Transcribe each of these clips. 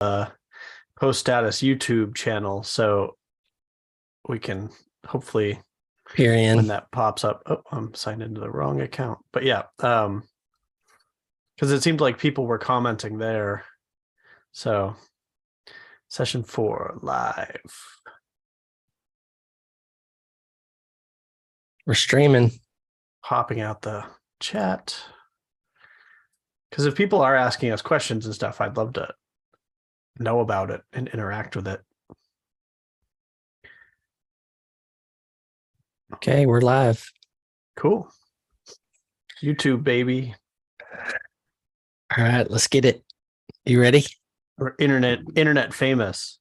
post status YouTube channel, so we can hopefully when that pops up. Oh, I'm signed into the wrong account, but yeah, because it seemed like people were commenting there. So session 4 live. We're streaming. Popping out the chat. Because if people are asking us questions and stuff, I'd love to know about it and interact with it. Okay, we're live. Cool. YouTube, baby. All right, let's get it. You ready? We're internet famous.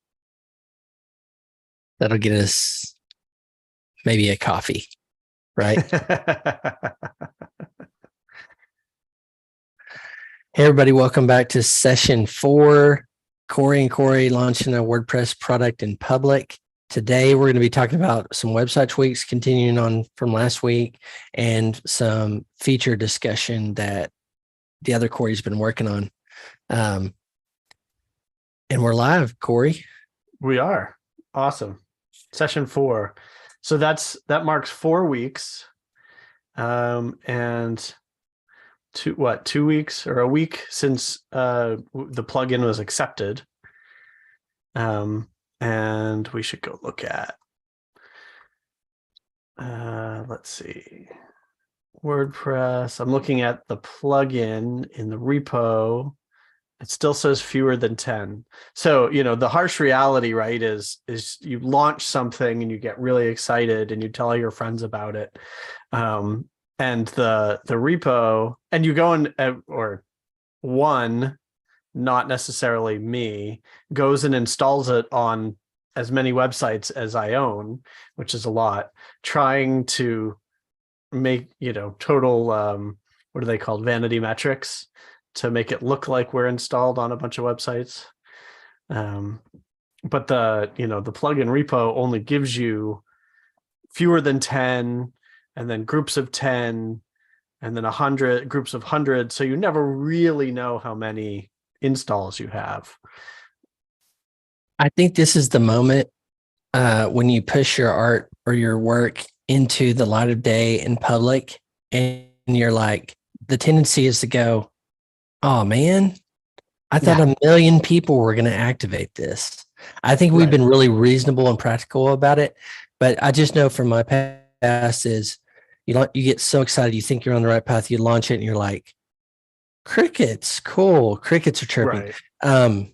That'll get us maybe a coffee, right? Hey, everybody, welcome back to session 4. Cory and Cory launching a WordPress product in public. Today, we're going to be talking about some website tweaks, continuing on from last week, and some feature discussion that the other Cory's been working on. And we're live, Cory. We are. Awesome. Session 4. So that marks 4 weeks. And 2 weeks or a week since the plugin was accepted. And we should go look at, let's see, WordPress. I'm looking at the plugin in the repo. It still says fewer than 10. So, the harsh reality, right, is you launch something and you get really excited and you tell all your friends about it. And the repo, and you go in, or one, not necessarily me, goes and installs it on as many websites as I own, which is a lot, trying to make, total, what are they called? Vanity metrics, to make it look like we're installed on a bunch of websites. But the plugin repo only gives you fewer than 10, and then groups of 10, and then 100 groups of 100. So you never really know how many installs you have. I think this is the moment when you push your art or your work into the light of day in public, and you're like, the tendency is to go, oh man, I thought a million people were going to activate this. I think we've been really reasonable and practical about it, but I just know from my past is you get so excited, you think you're on the right path, you launch it and you're like, crickets, cool. Crickets are chirping. Right.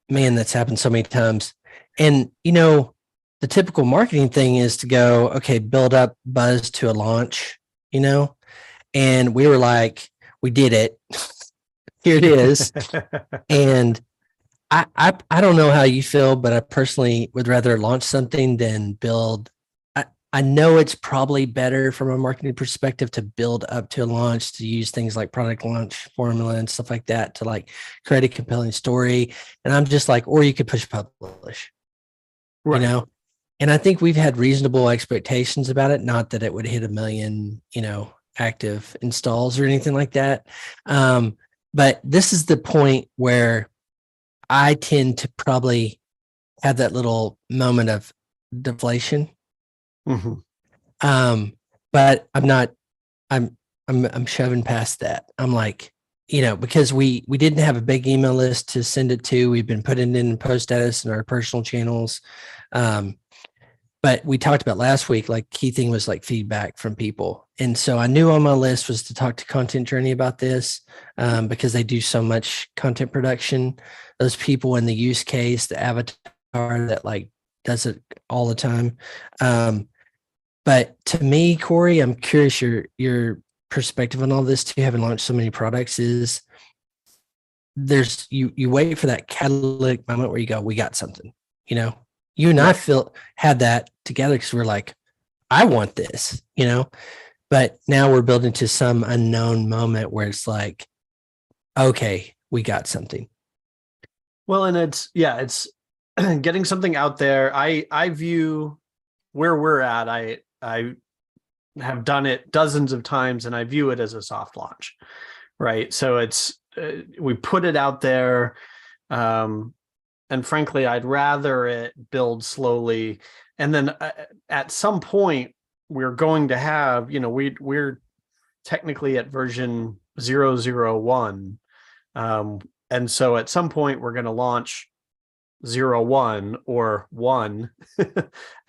Man, that's happened so many times. And, the typical marketing thing is to go, okay, build up buzz to a launch, and we were like, we did it. Here it is. And I don't know how you feel, but I personally would rather launch something than build. I know it's probably better from a marketing perspective to build up to a launch, to use things like product launch formula and stuff like that to like create a compelling story. And I'm just like, or you could push publish, right. And I think we've had reasonable expectations about it. Not that it would hit 1 million, active installs or anything like that. But this is the point where I tend to probably have that little moment of deflation. Mm-hmm. But I'm shoving past that. I'm like, because we didn't have a big email list to send it to. We've been putting it in post status in our personal channels. But we talked about last week, like key thing was like feedback from people. And so I knew on my list was to talk to Content Journey about this, because they do so much content production. Those people in the use case, the avatar that like does it all the time. But to me, Cory, I'm curious your perspective on all this too, having launched so many products, is there's you wait for that catalytic moment where you go, we got something, you and right. I had that together because we're like, I want this, but now we're building to some unknown moment where it's like, okay, we got something. Well, and it's getting something out there. I view where we're at. I have done it dozens of times, and I view it as a soft launch, right? So it's we put it out there. and frankly, I'd rather it build slowly. And then at some point, we're going to have, we're technically at version 001. And so at some point, we're going to launch 01 or 1.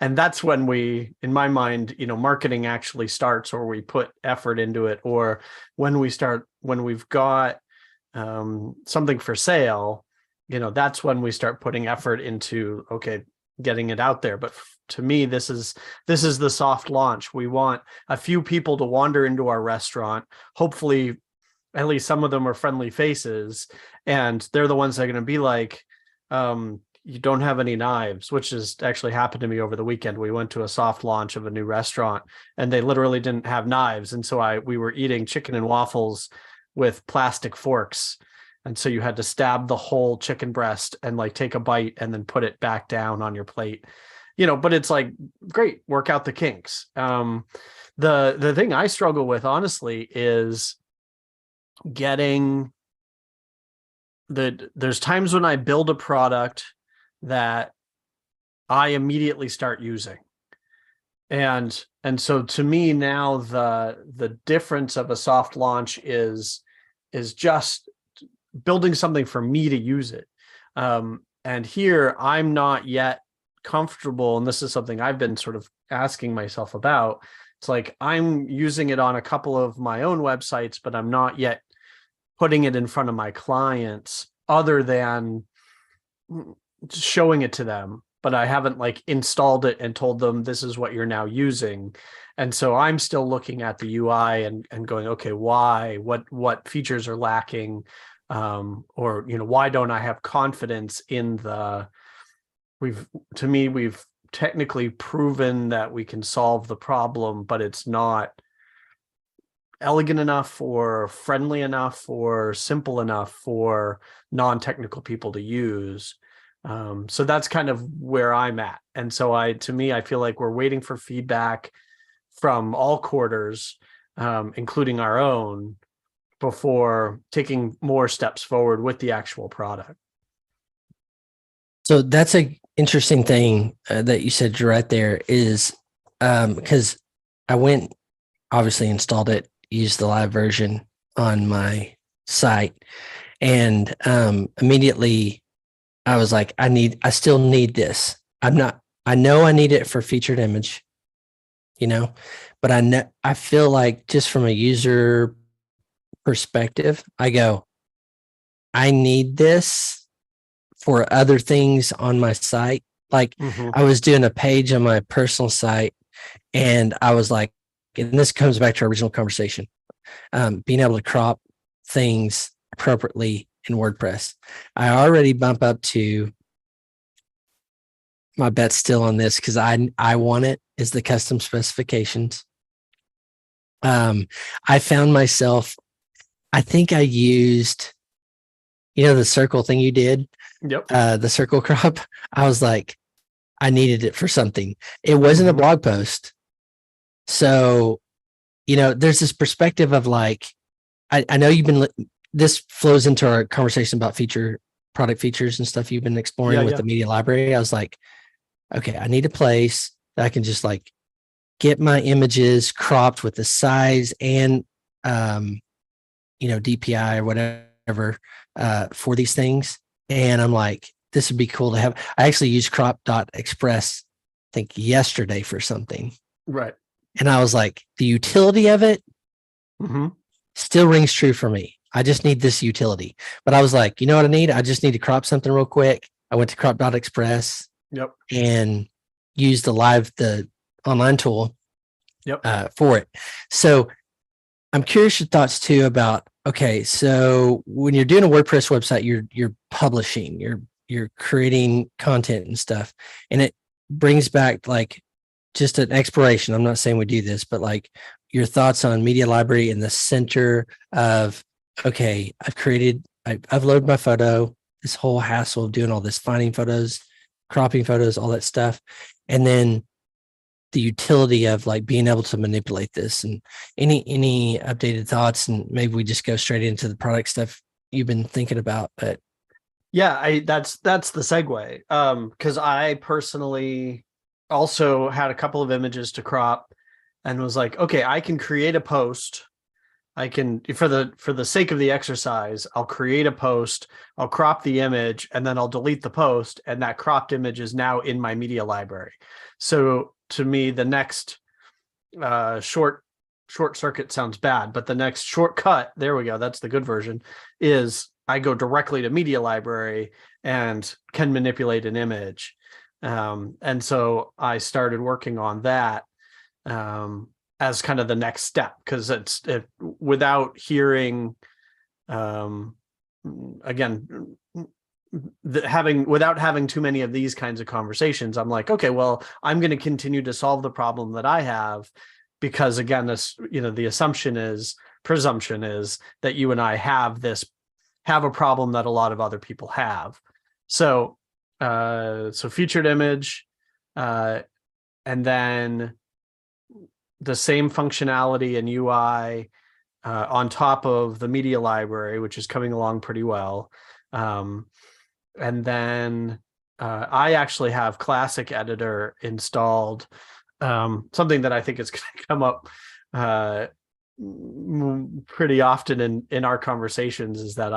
And that's when we, in my mind, marketing actually starts, or we put effort into it, or when we've got something for sale, that's when we start putting effort into, okay, getting it out there. But to me, this is the soft launch. We want a few people to wander into our restaurant. Hopefully, at least some of them are friendly faces, and they're the ones that are going to be like, you don't have any knives, which has actually happened to me over the weekend. We went to a soft launch of a new restaurant, and they literally didn't have knives. And so we were eating chicken and waffles with plastic forks. And so you had to stab the whole chicken breast and like take a bite and then put it back down on your plate, but it's like, great, work out the kinks. The thing I struggle with, honestly, is getting there's times when I build a product that I immediately start using. And so to me now, the difference of a soft launch is just building something for me to use it. And here I'm not yet comfortable, and this is something I've been sort of asking myself about. It's like I'm using it on a couple of my own websites, but I'm not yet putting it in front of my clients other than showing it to them. But I haven't like installed it and told them this is what you're now using. And so I'm still looking at the UI and going, okay, why, what features are lacking? Or, why don't I have confidence in we've technically proven that we can solve the problem, but it's not elegant enough or friendly enough or simple enough for non-technical people to use. So that's kind of where I'm at. And so I feel like we're waiting for feedback from all quarters, including our own, before taking more steps forward with the actual product. So that's an interesting thing that you said right there is because I went, obviously installed it, used the live version on my site, and immediately I was like, I still need this. I know I need it for featured image, but I feel like just from a user perspective, I go, I need this for other things on my site. Like I was doing a page on my personal site, and I was like, and this comes back to our original conversation, being able to crop things appropriately in WordPress. I already bump up to my bet's still on this because I want it is the custom specifications. I found myself, I think I used, the circle thing you did. Yep. The circle crop. I was like, I needed it for something. It wasn't a blog post. So, there's this perspective of like, I know this flows into our conversation about product features and stuff you've been exploring with the media library. I was like, okay, I need a place that I can just like get my images cropped with the size and, DPI or whatever for these things. And I'm like, this would be cool to have. I actually used Crop.Express, I think yesterday for something. Right. And I was like, the utility of it still rings true for me. I just need this utility. But I was like, you know what I need? I just need to crop something real quick. I went to Crop.Express and used the online tool for it. So I'm curious your thoughts too about, okay, so when you're doing a WordPress website, you're publishing, you're creating content and stuff. And it brings back like just an exploration. I'm not saying we do this, but like your thoughts on media library in the center of, okay, I've uploaded my photo, this whole hassle of doing all this, finding photos, cropping photos, all that stuff. And then the utility of like being able to manipulate this, and any updated thoughts, and maybe we just go straight into the product stuff you've been thinking about. But Yeah, that's the segue. Because I personally also had a couple of images to crop and was like, okay, I can create a post. I can, for the sake of the exercise, I'll create a post, I'll crop the image, and then I'll delete the post, and that cropped image is now in my media library. So to me, the next short circuit sounds bad, but the next shortcut, there we go, that's the good version, is I go directly to media library and can manipulate an image. And so I started working on that as kind of the next step, because without hearing, again, without having too many of these kinds of conversations, I'm like, okay, well, I'm going to continue to solve the problem that I have, because again, this, the presumption is that you and I have a problem that a lot of other people have. So featured image, and then the same functionality and UI on top of the media library, which is coming along pretty well. And then I actually have Classic Editor installed. Something that I think is going to come up pretty often in our conversations is that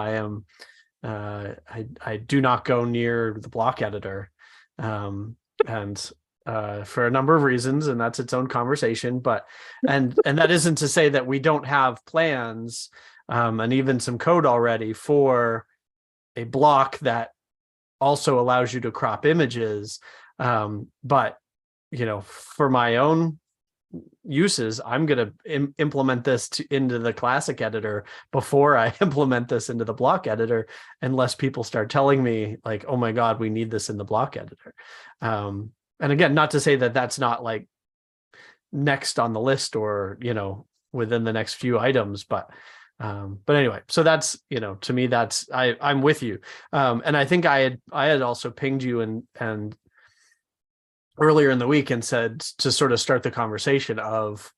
I do not go near the block editor, and for a number of reasons, and that's its own conversation. But and that isn't to say that we don't have plans and even some code already for a block that also allows you to crop images. But for my own uses, I'm going to implement this into the Classic editor before I implement this into the block editor, unless people start telling me like, oh my God, we need this in the block editor. And again, not to say that that's not like next on the list or, within the next few items, but anyway, so that's, to me, that's, I'm with you. And I think I had also pinged you and earlier in the week and said to sort of start the conversation of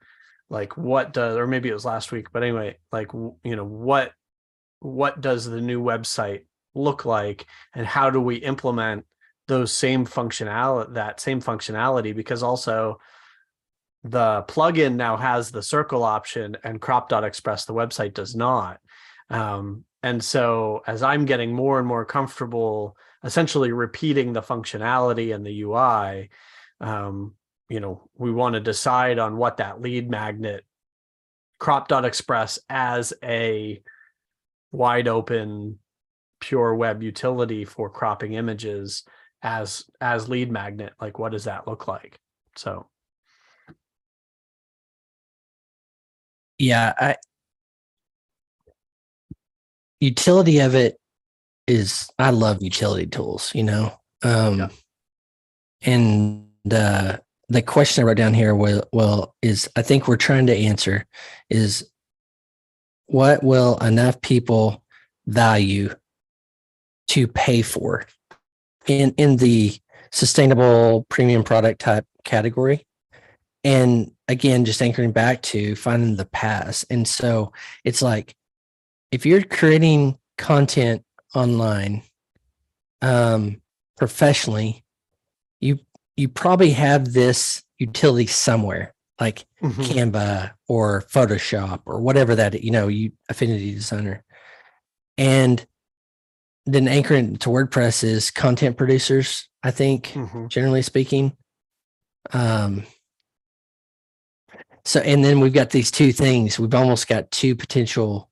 like, or maybe it was last week, but anyway, like, what does the new website look like, and how do we implement that same functionality? Because also the plugin now has the circle option and Crop.Express, the website, does not. And so as I'm getting more and more comfortable essentially repeating the functionality and the UI, we want to decide on what that lead magnet Crop.Express as a wide open pure web utility for cropping images as lead magnet, like what does that look like? So Yeah, utility of it is, I love utility tools, Yeah. and the question I wrote down here is I think we're trying to answer is, what will enough people value to pay for in the sustainable premium product type category? And again, just anchoring back to finding the paths. And so it's like, if you're creating content online professionally, you probably have this utility somewhere, like Canva or Photoshop or whatever that, you Affinity Designer. And then anchoring to WordPress is content producers, I think, generally speaking. So, and then we've got these two things. We've almost got two potential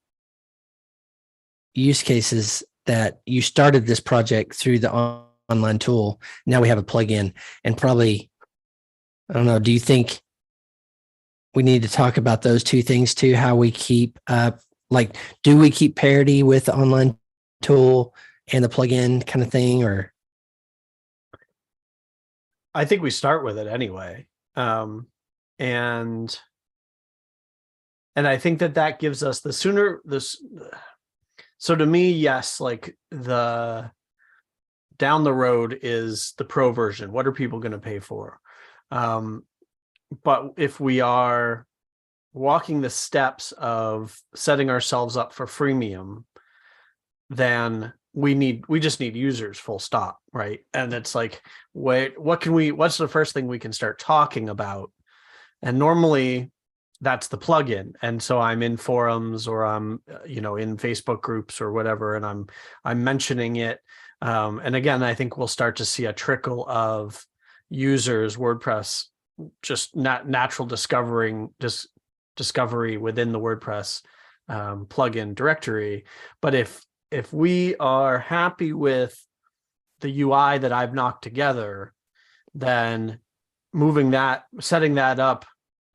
use cases that you started this project through the online tool. Now we have a plugin, and probably, I don't know, do you think we need to talk about those two things too? How we keep up, like, do we keep parity with the online tool and the plugin kind of thing, or? I think we start with it anyway. And I think that gives us the sooner this. So to me, yes, like the down the road is the pro version. What are people going to pay for? But if we are walking the steps of setting ourselves up for freemium, then we just need users, full stop, right? And it's like, what's the first thing we can start talking about? And normally that's the plugin. And so I'm in forums, or I'm, in Facebook groups or whatever, and I'm mentioning it. And again, I think we'll start to see a trickle of users, WordPress, just natural discovery within the WordPress plugin directory. But if we are happy with the UI that I've knocked together, then setting that up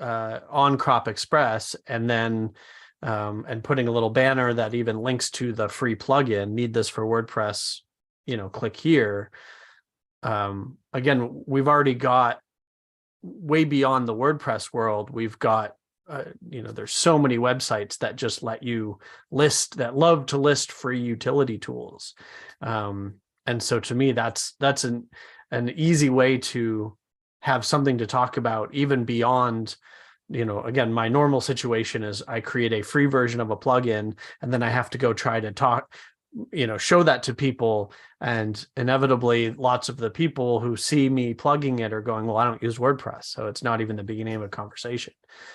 on Crop.Express, and then and putting a little banner that even links to the free plugin, need this for WordPress, click here. Again, we've already got way beyond the WordPress world. We've got there's so many websites that just let you love to list free utility tools. And so to me, that's an easy way to have something to talk about, even beyond, again, my normal situation is I create a free version of a plugin, and then I have to go try to show that to people. And inevitably, lots of the people who see me plugging it are going, well, I don't use WordPress, so it's not even the beginning of a conversation.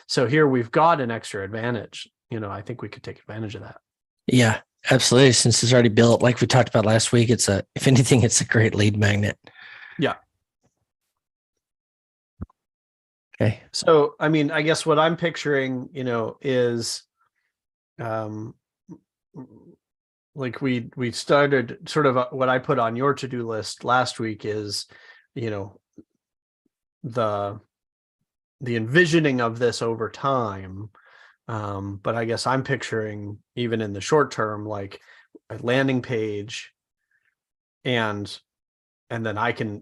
So here we've got an extra advantage. I think we could take advantage of that. Yeah, absolutely. Since it's already built, like we talked about last week, if anything, it's a great lead magnet. Yeah. Okay. So, I mean, I guess what I'm picturing, is, like we started sort of what I put on your to-do list last week is, the envisioning of this over time. But I guess I'm picturing, even in the short term, like a landing page, and then I can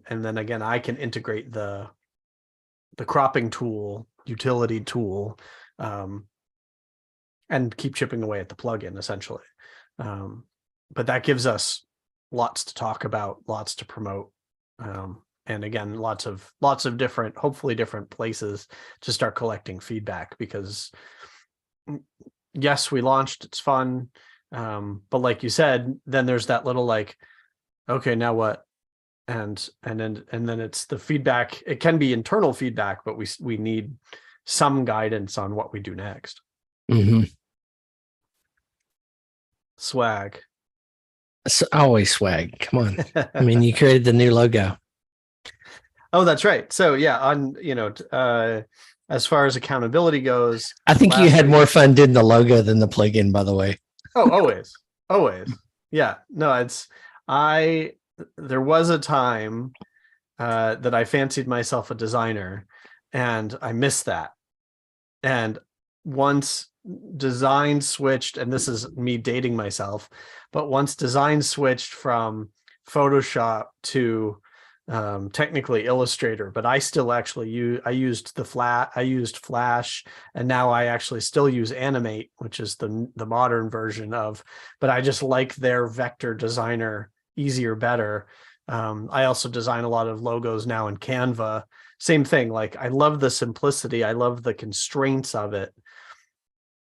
integrate the cropping tool, utility tool, and keep chipping away at the plugin, essentially. But that gives us lots to talk about, lots to promote. And again, lots of different, hopefully different places to start collecting feedback, because yes, we launched, it's fun. But like you said, then there's that little like, okay, now what? And then it's the feedback. It can be internal feedback, but we need some guidance on what we do next. Mm-hmm. Swag. So always swag. Come on. I mean, you created the new logo. Oh, that's right. So yeah, on as far as accountability goes, I think you had more fun doing the logo than the plugin, by the way. Oh, always. Yeah. No, there was a time that I fancied myself a designer, and I missed that. And once design switched, and this is me dating myself, but once design switched from Photoshop to technically Illustrator, but I still actually used Flash, and now I actually still use Animate, which is the modern version of, but I just like their vector designer easier, better. I also design a lot of logos now in Canva. Same thing. Like, I love the simplicity. I love the constraints of it.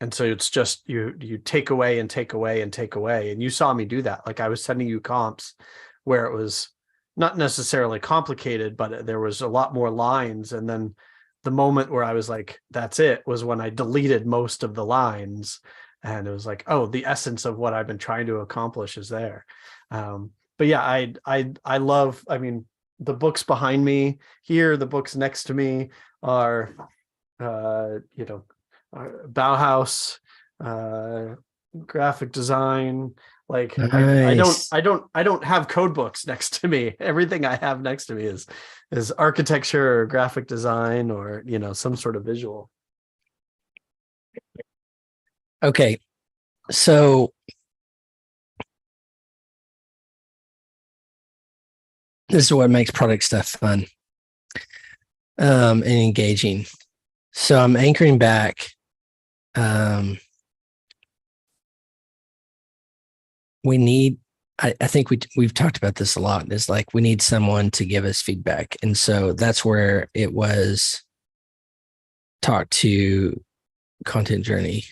And so it's just, you take away and take away and take away. And you saw me do that. Like, I was sending you comps where it was not necessarily complicated, but there was a lot more lines. And then the moment where I was like, that's it, was when I deleted most of the lines. And it was like, oh, the essence of what I've been trying to accomplish is there. But yeah, I love, I mean, the books behind me here, the books next to me are, Bauhaus, graphic design. Like, nice. I don't have code books next to me. Everything I have next to me is architecture or graphic design, or some sort of visual. Okay, so this is what makes product stuff fun and engaging. So I'm anchoring back. We need, I think we've talked about this a lot. Is like, we need someone to give us feedback. And so that's where it was talk to content journey.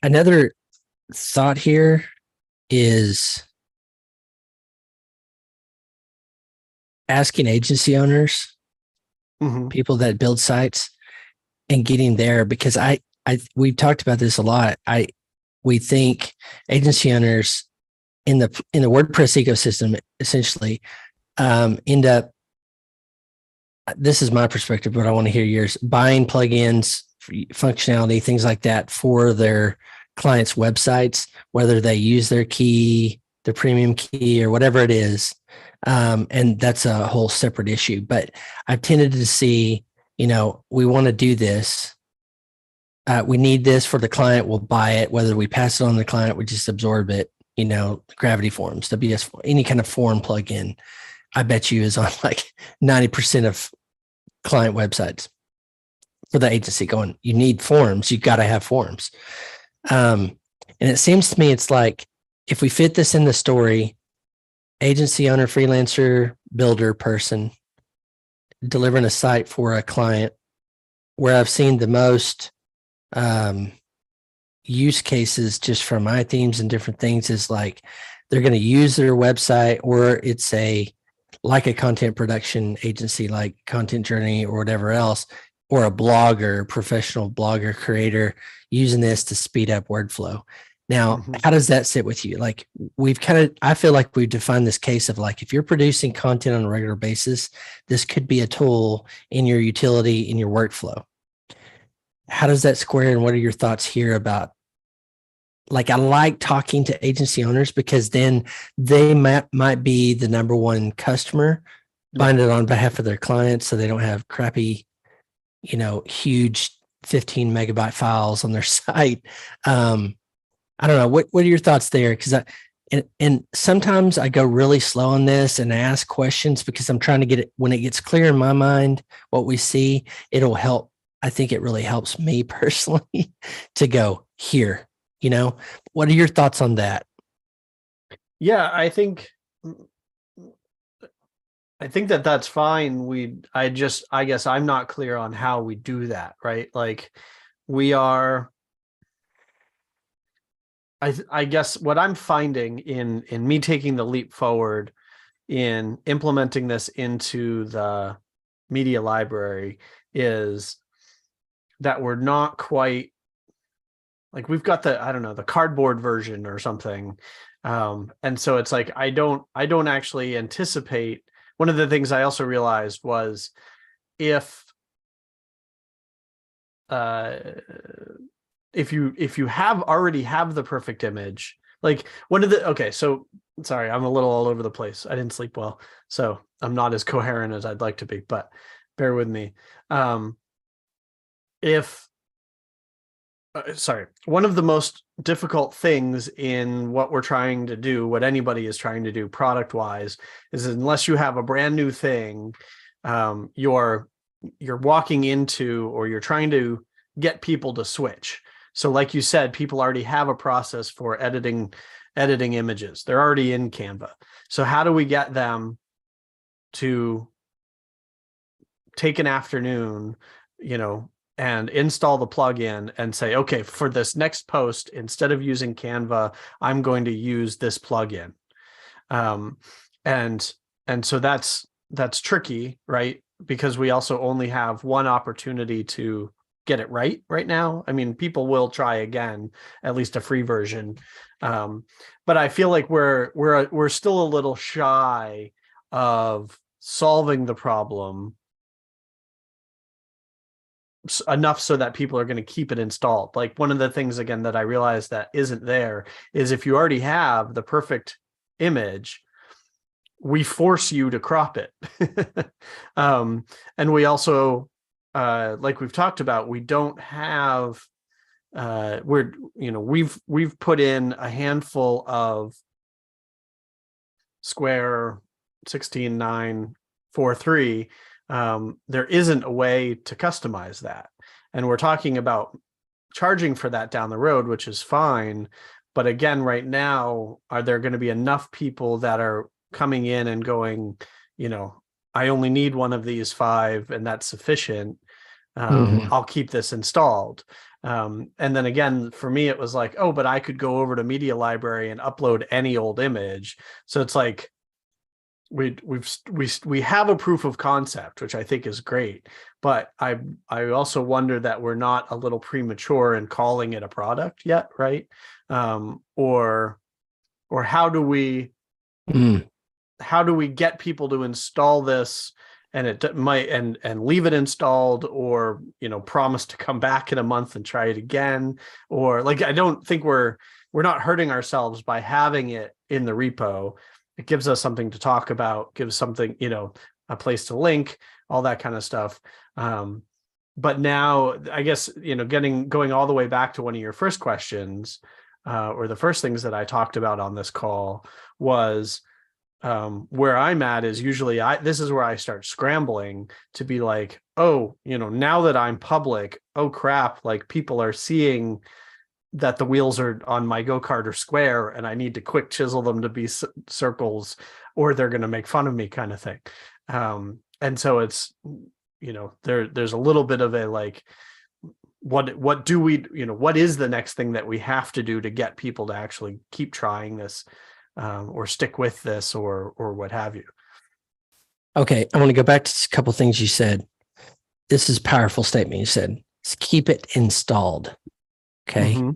Another thought here is asking agency owners, people that build sites, and getting there, because we've talked about this a lot. We think agency owners in the WordPress ecosystem essentially end up, this is my perspective, but I want to hear yours, buying plugins, functionality, things like that for their clients' websites, whether they use their key, their premium key, or whatever it is. And that's a whole separate issue. But I've tended to see, we want to do this. We need this for the client. We'll buy it. Whether we pass it on to the client, we just absorb it. Gravity Forms, WS, any kind of form plugin, I bet you is on like 90% of client websites for the agency going, you need forms. You got to have forms. And it seems to me, it's like, if we fit this in the story, agency owner, freelancer, builder person, delivering a site for a client, where I've seen the most use cases just from my themes and different things is like, they're going to use their website, or it's like a content production agency, like Content Journey or whatever else, or a blogger, professional blogger creator using this to speed up workflow. Now, how does that sit with you? Like, I feel like we've defined this case of like, if you're producing content on a regular basis, this could be a tool in your utility, in your workflow. How does that square? And what are your thoughts here about, like, I like talking to agency owners because then they might be the number one customer, find it on behalf of their clients, so they don't have crappy, huge 15 megabyte files on their site. I don't know. What are your thoughts there? Because and sometimes I go really slow on this and ask questions because I'm trying to get it, when it gets clear in my mind what we see, it'll help. I think it really helps me personally to go here. What are your thoughts on that? Yeah, I think that's fine. I guess I'm not clear on how we do that, right? Like, we are, I guess what I'm finding in me taking the leap forward in implementing this into the media library is that we're not quite, like, we've got the cardboard version or something. And so it's like, I don't actually anticipate. One of the things I also realized was if you already have the perfect image, like so sorry, I'm a little all over the place. I didn't sleep well, so I'm not as coherent as I'd like to be, but bear with me. One of the most difficult things in what we're trying to do, what anybody is trying to do product wise, is unless you have a brand new thing, you're walking into, or you're trying to get people to switch. So like you said, people already have a process for editing images. They're already in Canva. So how do we get them to take an afternoon, and install the plugin and say, okay, for this next post, instead of using Canva, I'm going to use this plugin. And so that's tricky, right? Because we also only have one opportunity to get it right now. I mean, people will try again, at least a free version. But I feel like we're still a little shy of solving the problem enough so that people are going to keep it installed. Like, one of the things, again, that I realized that isn't there is, if you already have the perfect image, we force you to crop it. And we also, like we've talked about, we don't have, we've put in a handful of square 16:9:4:3. There isn't a way to customize that. And we're talking about charging for that down the road, which is fine. But again, right now, are there going to be enough people that are coming in and going, I only need one of these 5 and that's sufficient. I'll keep this installed. And then again, for me, it was like, oh, but I could go over to Media Library and upload any old image. So it's like we have a proof of concept, which I think is great. But I also wonder that we're not a little premature in calling it a product yet, right? Or how do we get people to install this, and it might and leave it installed, or promise to come back in a month and try it again, or like, I don't think we're not hurting ourselves by having it in the repo. It gives us something to talk about, gives something, a place to link, all that kind of stuff. But now I guess, going all the way back to one of your first questions, or the first things that I talked about on this call was, where I'm at is usually this is where I start scrambling to be like, oh, now that I'm public, oh crap, like people are seeing that the wheels are on my go-kart are square and I need to quick chisel them to be circles, or they're going to make fun of me, kind of thing. And so it's, there's a little bit of a like, what do we, what is the next thing that we have to do to get people to actually keep trying this, or stick with this, or what have you. Okay, I want to go back to a couple of things you said. This is a powerful statement you said. Keep it installed. Okay. Mm-hmm.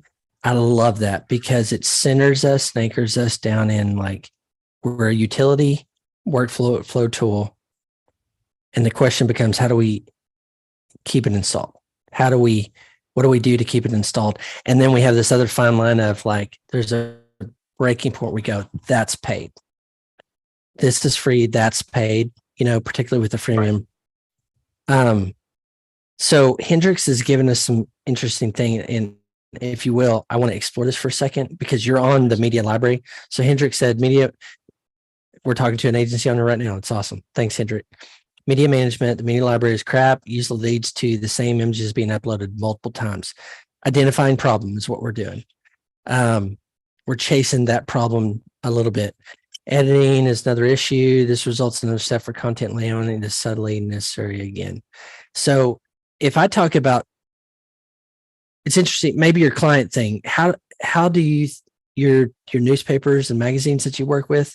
I love that because it centers us and anchors us down in like we're a utility workflow tool. And the question becomes, how do we keep it installed? What do we do to keep it installed? And then we have this other fine line of like, there's a breaking point. We go, that's paid. This is free. That's paid, particularly with the freemium. Right. So Hendrix has given us some interesting thing. And if you will, I want to explore this for a second because you're on the media library. So Hendrix said we're talking to an agency owner right now. It's awesome. Thanks, Hendrix. Media management, the media library is crap. Usually leads to the same images being uploaded multiple times. Identifying problem is what we're doing. We're chasing that problem a little bit. Editing is another issue. This results in another step for content layouting is subtly necessary again. So if I talk about, it's interesting, maybe your client thing, how do you, your newspapers and magazines that you work with,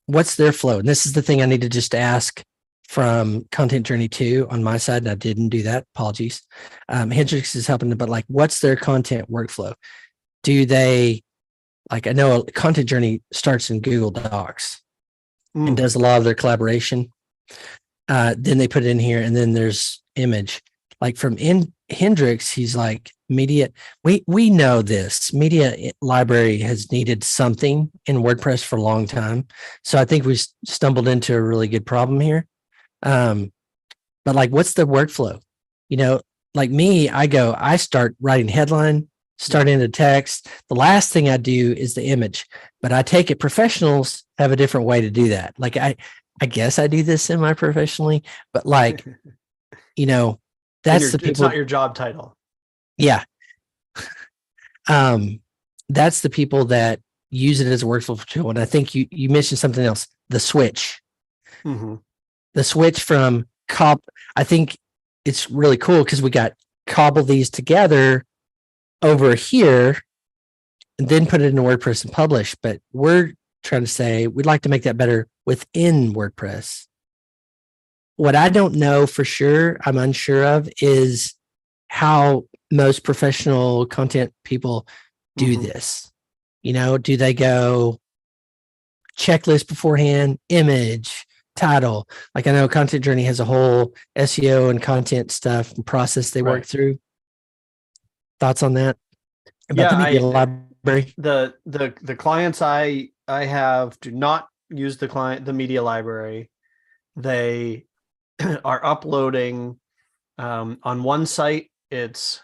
what's their flow? And this is the thing I need to just ask from Content Journey 2 on my side, and I didn't do that. Apologies. Hendrix is helping, but like, what's their content workflow? Do they, like, I know Content Journey starts in Google Docs and does a lot of their collaboration. Then they put it in here, and then there's image. Like from Hendrix, he's like, media. We know this media library has needed something in WordPress for a long time. So I think we stumbled into a really good problem here. But like, what's the workflow? Like me, I start writing headline, start into text. The last thing I do is the image, but I take it professionals have a different way to do that. Like I guess I do this semi-professionally, but like, that's the people. It's not your job title. Yeah. That's the people that use it as a workflow tool. And I think you mentioned something else, the switch. Mm-hmm. The switch from I think it's really cool because we got cobble these together over here and then put it into WordPress and publish. But we're trying to say we'd like to make that better within WordPress. What I don't know for sure, I'm unsure of, is how most professional content people do this. Do they go checklist beforehand, image, title? Like I know Content Journey has a whole SEO and content stuff and process they work through. Thoughts on that? About the media library? The clients I have do not use the media library. They are uploading on one site. It's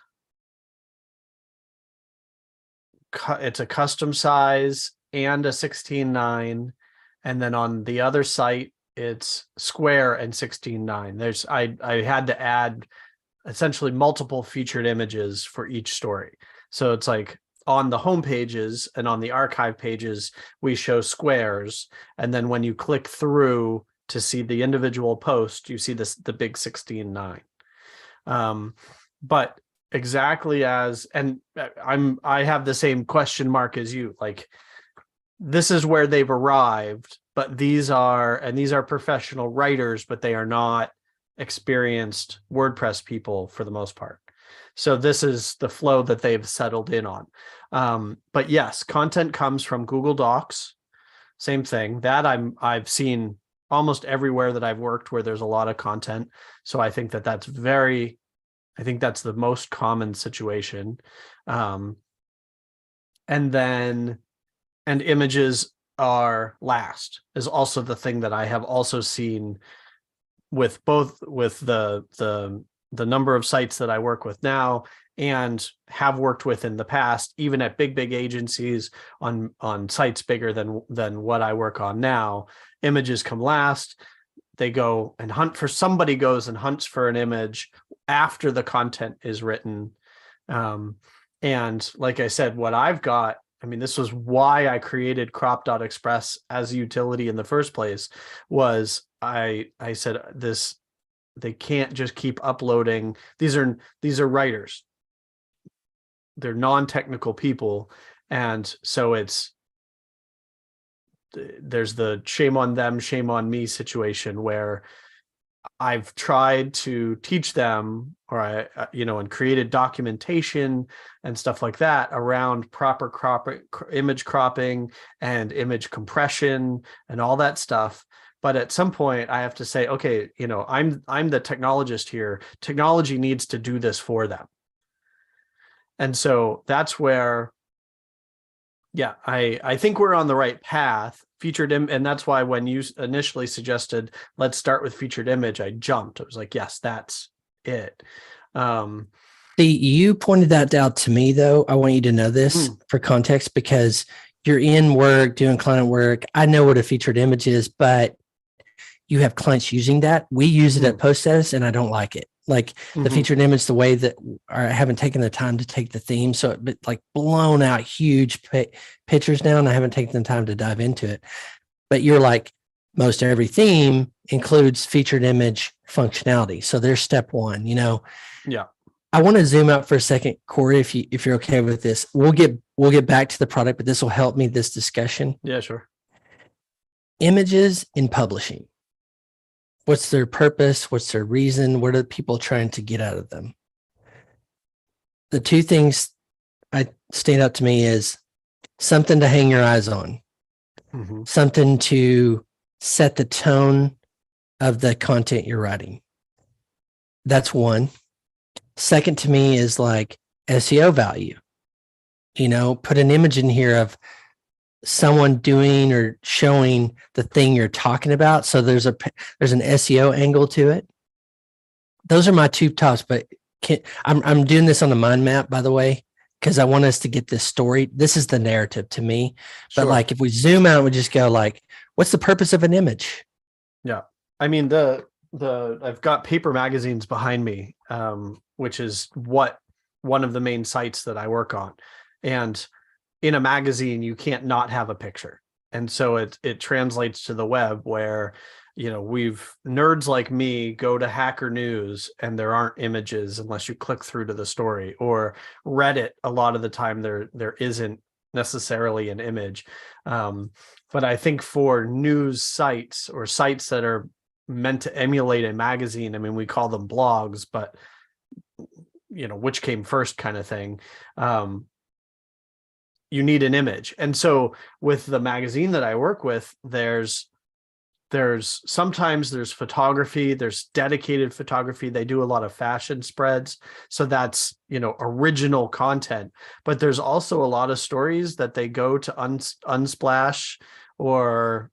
a custom size and a 16:9, and then on the other site it's square and 16:9. I had to add essentially multiple featured images for each story. So it's like on the home pages and on the archive pages we show squares, and then when you click through to see the individual post, you see the big 16:9. But exactly as, and I have the same question mark as you. Like, this is where they've arrived, but these are professional writers, but they are not experienced WordPress people for the most part. So this is the flow that they've settled in on. But yes, content comes from Google Docs. Same thing that I've seen almost everywhere that I've worked where there's a lot of content. So I think that's the most common situation. And images are last is also the thing that I have also seen with the number of sites that I work with now and have worked with in the past, even at big agencies on sites bigger than what I work on now. Images come last. They go and somebody goes and hunts for an image after the content is written. And like I said, what I've got, I mean, this was why I created Crop.Express as a utility in the first place, was I said this, they can't just keep uploading. These are writers. They're non-technical people. And so there's the shame on them, shame on me situation where I've tried to teach them, or and created documentation and stuff like that around proper image cropping and image compression and all that stuff. But at some point I have to say, okay, I'm the technologist here. Technology needs to do this for them. And so that's where, yeah, I think we're on the right path. And that's why when you initially suggested let's start with featured image, I jumped. I was like, yes, that's it. You pointed that out to me, though. I want you to know this for context, because you're in work doing client work. I know what a featured image is, but you have clients using that. We use it at Post Status, and I don't like it. Like the featured image, the way that I haven't taken the time to take the theme. So it like blown out huge pictures now, and I haven't taken the time to dive into it. But you're like, most every theme includes featured image functionality. So there's step one, Yeah. I want to zoom out for a second, Cory, if you're okay with this. We'll get back to the product, but this will help me this discussion. Yeah, sure. Images in publishing. What's their purpose? What's their reason? What are people trying to get out of them? The two things I stand out to me is something to hang your eyes on, something to set the tone of the content you're writing. That's one. Second to me is like SEO value. Put an image in here of someone doing or showing the thing you're talking about. So there's an SEO angle to it. Those are my two tops, but I'm doing this on the mind map, by the way, because I want us to get this story. This is the narrative to me. Sure. But like, if we zoom out, we just go like, what's the purpose of an image? Yeah. I mean, I've got paper magazines behind me, which is one of the main sites that I work on. And in a magazine, you can't not have a picture. And so it translates to the web where, nerds like me go to Hacker News and there aren't images unless you click through to the story, or Reddit. A lot of the time there isn't necessarily an image. But I think for news sites or sites that are meant to emulate a magazine, I mean, we call them blogs, but which came first kind of thing. You need an image. And so with the magazine that I work with, there's sometimes there's photography, there's dedicated photography. They do a lot of fashion spreads. So that's, original content, but there's also a lot of stories that they go to Unsplash or,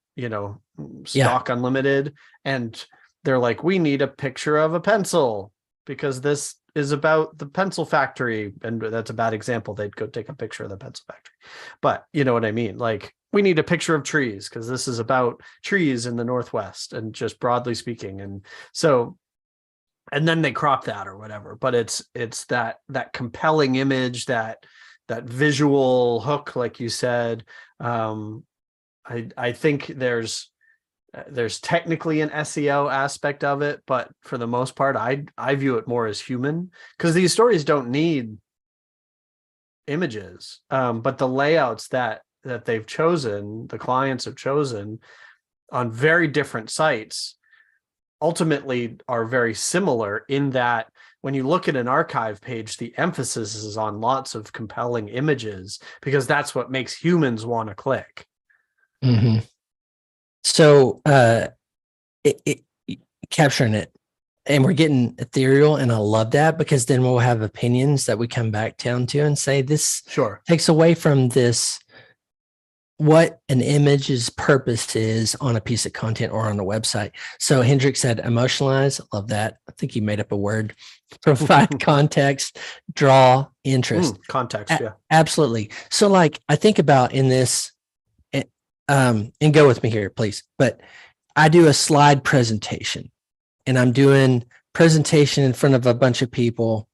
Stock Unlimited. And they're like, we need a picture of a pencil because this is about the pencil factory. And that's a bad example. They'd go take a picture of the pencil factory, but you know what I mean? Like, we need a picture of trees because this is about trees in the Northwest and just broadly speaking. And so, and then they crop that or whatever, but it's that compelling image, that visual hook, like you said. I think there's there's technically an SEO aspect of it, but for the most part, I view it more as human, because these stories don't need images. But the layouts that they've chosen, the clients have chosen on very different sites, ultimately are very similar in that when you look at an archive page, the emphasis is on lots of compelling images, because that's what makes humans want to click. Mm-hmm. So capturing it, and we're getting ethereal, and I love that, because then we'll have opinions that we come back down to and say this Sure takes away from this what an image's purpose is on a piece of content or on a website. So Hendrik said emotionalize. Love that. I think you made up a word. Provide context, draw interest. Context, yeah. Absolutely. So like I think about in this, and go with me here, please. But I do a slide presentation, and I'm doing presentation in front of a bunch of people,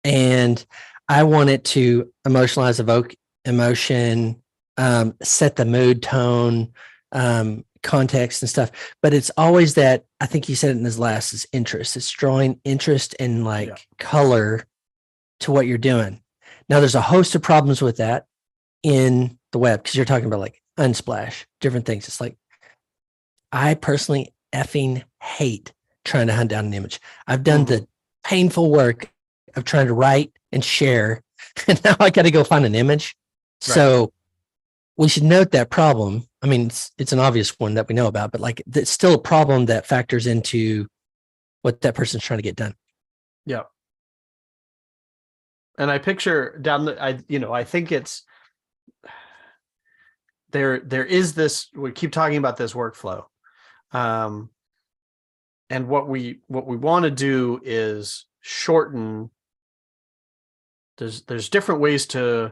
and I want it to emotionalize, evoke emotion, set the mood, tone, context and stuff. But it's always that, I think he said it in his last, is interest. It's drawing interest and color to what you're doing. Now there's a host of problems with that in the web, because you're talking about like Unsplash, different things. It's like, I personally effing hate trying to hunt down an image. I've done the painful work of trying to write and share, and now I got to go find an image. Right. So we should note that problem. I mean, it's an obvious one that we know about, but like it's still a problem that factors into what that person's trying to get done. Yeah. And I picture down I think it's there is this, we keep talking about this workflow. And what we want to do is shorten. There's different ways to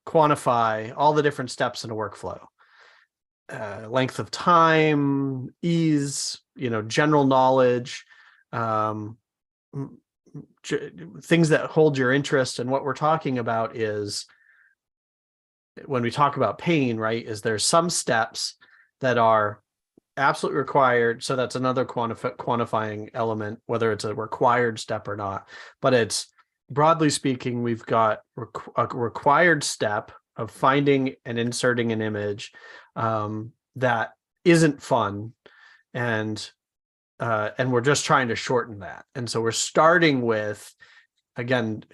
quantify all the different steps in a workflow. Length of time, ease, general knowledge, things that hold your interest. And what we're talking about is, when we talk about pain, right, is there's some steps that are absolutely required. So that's another quantifying element, whether it's a required step or not. But it's, broadly speaking, we've got a required step of finding and inserting an image that isn't fun, and we're just trying to shorten that. And so we're starting with, again,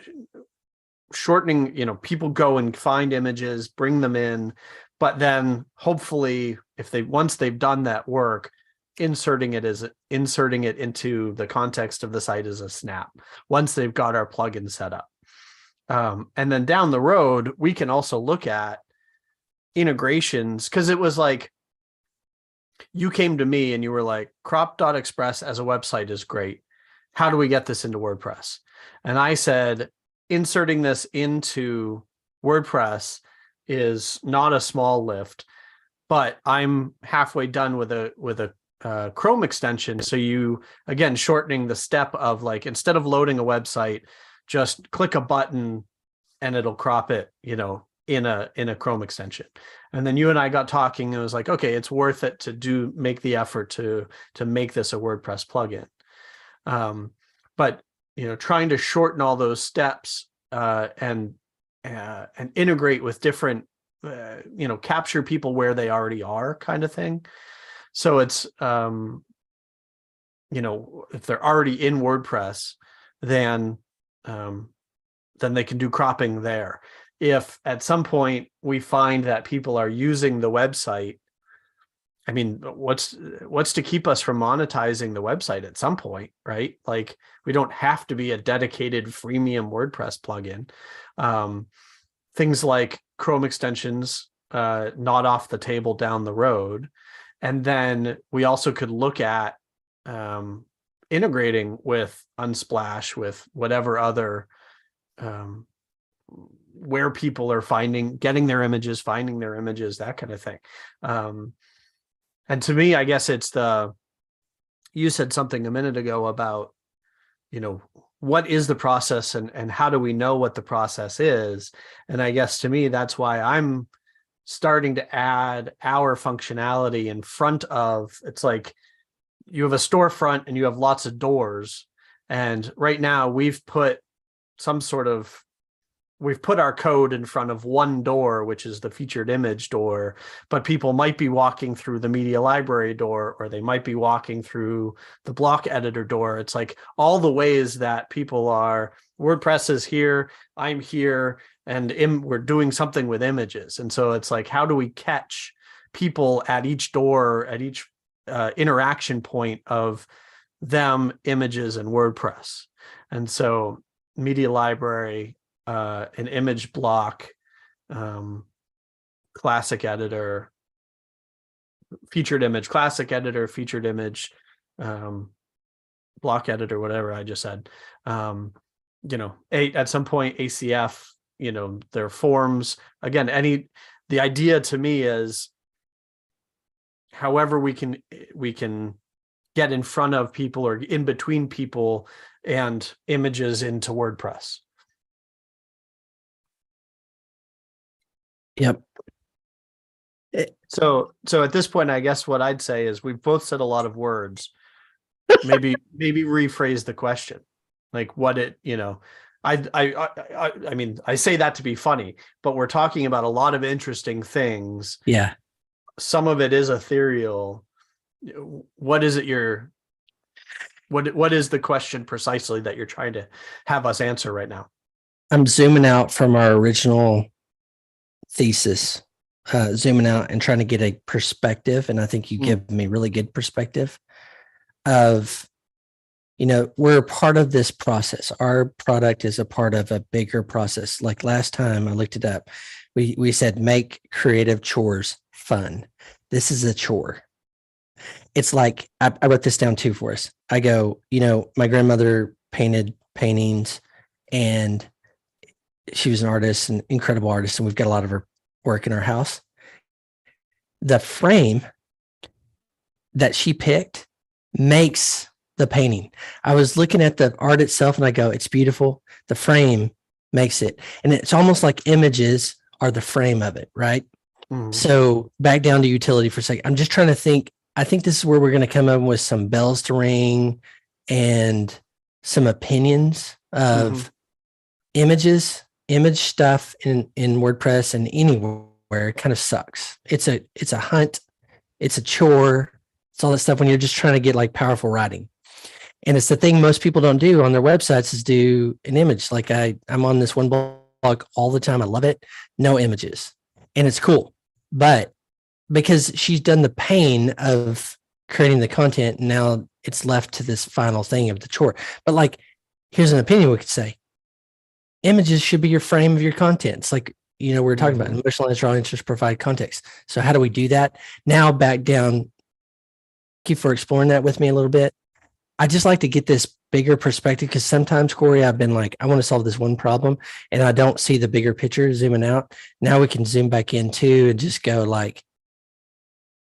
shortening, people go and find images, bring them in, but then hopefully once they've done that work, inserting it into the context of the site as a snap, once they've got our plugin set up. And then down the road, we can also look at integrations, because it was like, you came to me and you were like, Crop.Express as a website is great. How do we get this into WordPress? And I said, inserting this into WordPress is not a small lift, but I'm halfway done with a Chrome extension. So you, again, shortening the step of like, instead of loading a website, just click a button and it'll crop it, in a Chrome extension. And then you and I got talking, and it was like, okay, it's worth it to make the effort to make this a WordPress plugin. But trying to shorten all those steps and integrate with different, capture people where they already are, kind of thing. So it's, if they're already in WordPress, then they can do cropping there. If at some point we find that people are using the website, I mean, what's to keep us from monetizing the website at some point, right? Like, we don't have to be a dedicated freemium WordPress plugin. Things like Chrome extensions, not off the table down the road. And then we also could look at integrating with Unsplash, with whatever other, where people are getting their images, finding their images, that kind of thing. And to me, I guess it's you said something a minute ago about, what is the process and how do we know what the process is? And I guess to me, that's why I'm starting to add our functionality in front of, it's like you have a storefront and you have lots of doors. And right now we've put our code in front of one door, which is the featured image door, but people might be walking through the media library door, or they might be walking through the block editor door. It's like all the ways that people are, WordPress is here, I'm here, and we're doing something with images. And so it's like, how do we catch people at each door, at each interaction point of them, images, and WordPress? And so media library, an image block, classic editor, featured image, classic editor, featured image, block editor, whatever I just said. At some point ACF, their forms. Again, the idea to me is however we can get in front of people or in between people and images into WordPress. Yep. So at this point, I guess what I'd say is we've both said a lot of words. Maybe rephrase the question, like what it, I mean, I say that to be funny, but we're talking about a lot of interesting things. Yeah. Some of it is ethereal. What is it what is the question precisely that you're trying to have us answer right now? I'm zooming out from our original thesis, zooming out and trying to get a perspective. And I think you give me really good perspective of, we're a part of this process. Our product is a part of a bigger process. Like last time I looked it up, we said, make creative chores fun. This is a chore. It's like, I wrote this down too for us. I go, my grandmother painted paintings and she was an artist, an incredible artist. And we've got a lot of her work in our house. The frame that she picked makes the painting. I was looking at the art itself and I go, it's beautiful. The frame makes it. And it's almost like images are the frame of it, right? Mm-hmm. So back down to utility for a second. I'm just trying to think. I think this is where we're going to come up with some bells to ring and some opinions of image stuff in WordPress and anywhere. It kind of sucks. It's a hunt. It's a chore. It's all that stuff when you're just trying to get like powerful writing. And it's the thing most people don't do on their websites is do an image. Like I'm on this one blog all the time. I love it. No images. And it's cool. But because she's done the pain of creating the content, now it's left to this final thing of the chore. But like, here's an opinion we could say. Images should be your frame of your content. It's like, we're talking about emotional and natural interest provide context. So how do we do that? Now back down. Thank you for exploring that with me a little bit. I just like to get this bigger perspective because sometimes, Cory, I've been like, I want to solve this one problem and I don't see the bigger picture zooming out. Now we can zoom back in too and just go like,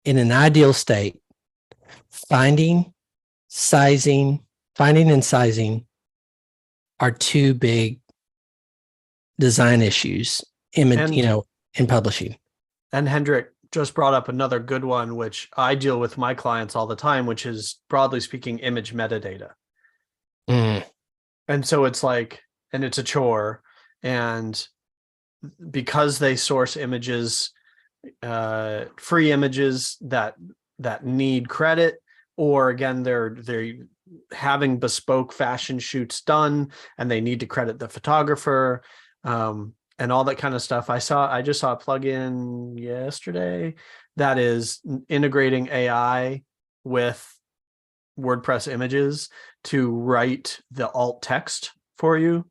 in an ideal state, finding and sizing are two big design issues in publishing. And Hendrik just brought up another good one, which I deal with my clients all the time, which is broadly speaking, image metadata. And so it's like, and it's a chore. And because they source images, free images that need credit, or again, they're having bespoke fashion shoots done and they need to credit the photographer, and all that kind of stuff. I just saw a plugin yesterday that is integrating AI with WordPress images to write the alt text for you,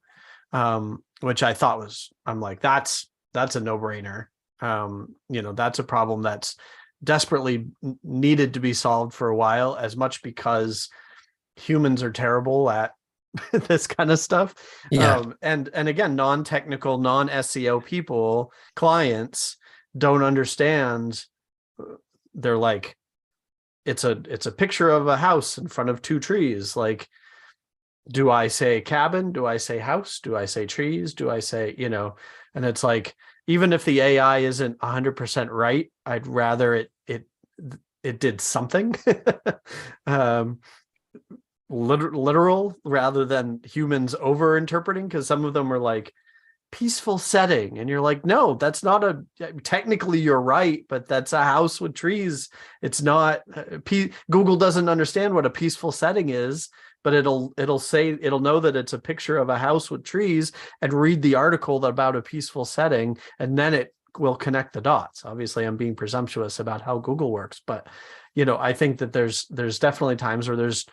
which I thought I'm like, that's a no-brainer. That's a problem that's desperately needed to be solved for a while, as much because humans are terrible at this kind of stuff. Yeah. And again, non-technical, non-SEO clients don't understand. They're like, it's a picture of a house in front of two trees. Like, do I say cabin? Do I say house? Do I say trees? Do I say, and it's like, even if the AI isn't 100% right, I'd rather it did something um, literal rather than humans over interpreting, because some of them are like peaceful setting and you're like, no, that's not a, technically you're right, but that's a house with trees. It's not Google doesn't understand what a peaceful setting is, but it'll know that it's a picture of a house with trees and read the article about a peaceful setting, and then it will connect the dots. Obviously I'm being presumptuous about how Google works, but I think that there's definitely times where there's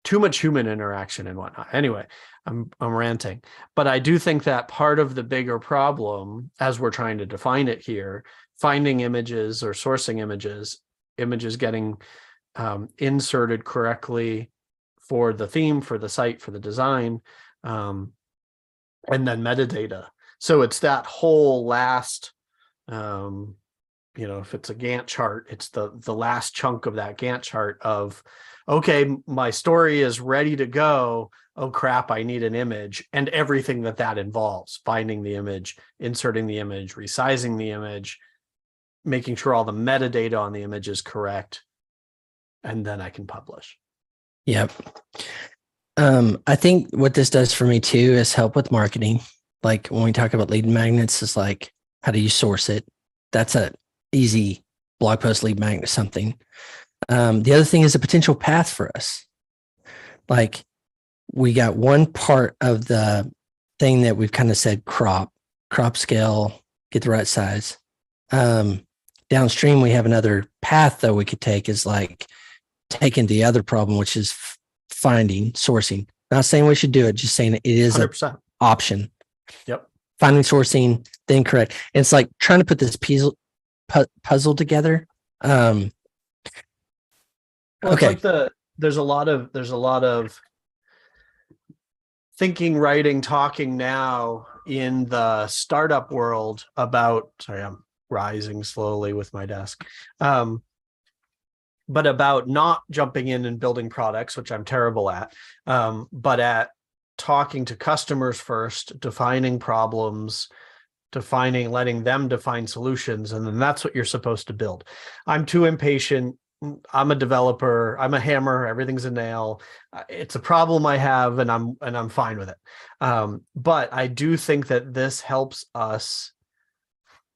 too much human interaction and whatnot. Anyway, I'm ranting, but I do think that part of the bigger problem, as we're trying to define it here, finding images or sourcing images getting inserted correctly for the theme, for the site, for the design, and then metadata. So it's that whole last, if it's a Gantt chart, it's the last chunk of that Gantt chart of, okay, my story is ready to go. Oh crap, I need an image, and everything that involves: finding the image, inserting the image, resizing the image, making sure all the metadata on the image is correct, and then I can publish. Yep. I think what this does for me too is help with marketing. Like when we talk about lead magnets, it's like, how do you source it? That's an easy blog post lead magnet, something. The other thing is a potential path for us. Like we got one part of the thing that we've kind of said, crop scale, get the right size. Downstream, we have another path that we could take, is like taking the other problem, which is finding, sourcing. Not saying we should do it, just saying it is 100%. an option. Yep. Finding, sourcing, then correct. And it's like trying to put this puzzle together. Well, okay. it's like there's a lot of thinking, writing, talking now in the startup world about, sorry, I'm rising slowly with my desk. But about not jumping in and building products, which I'm terrible at, but at talking to customers first, defining problems, letting them define solutions, and then that's what you're supposed to build. I'm too impatient. I'm a developer. I'm a hammer. Everything's a nail. It's a problem I have, and I'm fine with it. But I do think that this helps us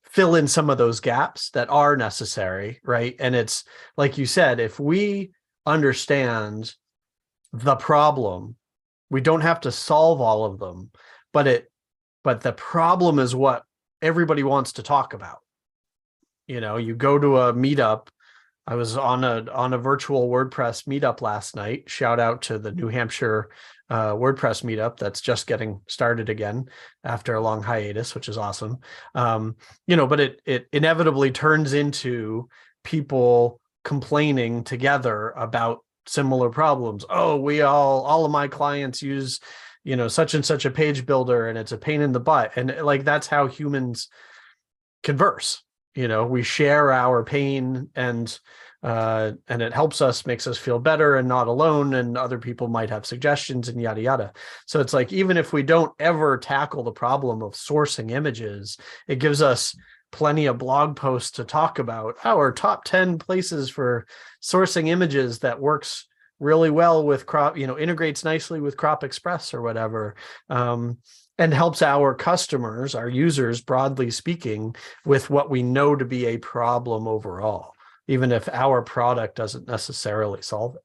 fill in some of those gaps that are necessary, right? And it's like you said, if we understand the problem, we don't have to solve all of them, but the problem is what everybody wants to talk about. You go to a meetup. I was on a virtual WordPress meetup last night. Shout out to the New Hampshire WordPress meetup that's just getting started again after a long hiatus, which is awesome. But it inevitably turns into people complaining together about similar problems. Oh, all of my clients use, such and such a page builder, and it's a pain in the butt. And like, that's how humans converse. We share our pain, and it helps us, makes us feel better and not alone, and other people might have suggestions and yada yada. So it's like, even if we don't ever tackle the problem of sourcing images, it gives us plenty of blog posts to talk about our top 10 places for sourcing images that works really well with Crop, integrates nicely with Crop.Express or whatever. And helps our customers, our users, broadly speaking, with what we know to be a problem overall, even if our product doesn't necessarily solve it.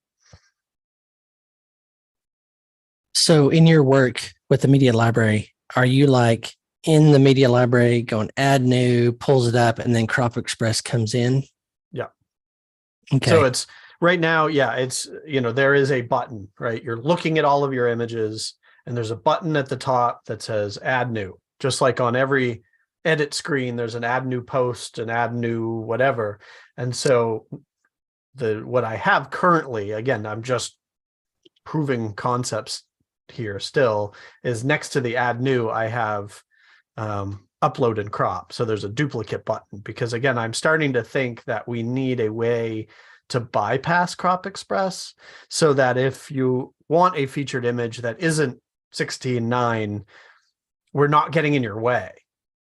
So in your work with the media library, are you like in the media library going add new, pulls it up, and then Crop.Express comes in? Yeah. Okay. So it's right now, it's, there is a button, right? You're looking at all of your images, and there's a button at the top that says add new. Just like on every edit screen, there's an add new post, an add new whatever. And so what I have currently, again, I'm just proving concepts here still, is next to the add new, I have upload and crop. So there's a duplicate button, because again, I'm starting to think that we need a way to bypass Crop.Express, so that if you want a featured image that isn't 16:9, we're not getting in your way.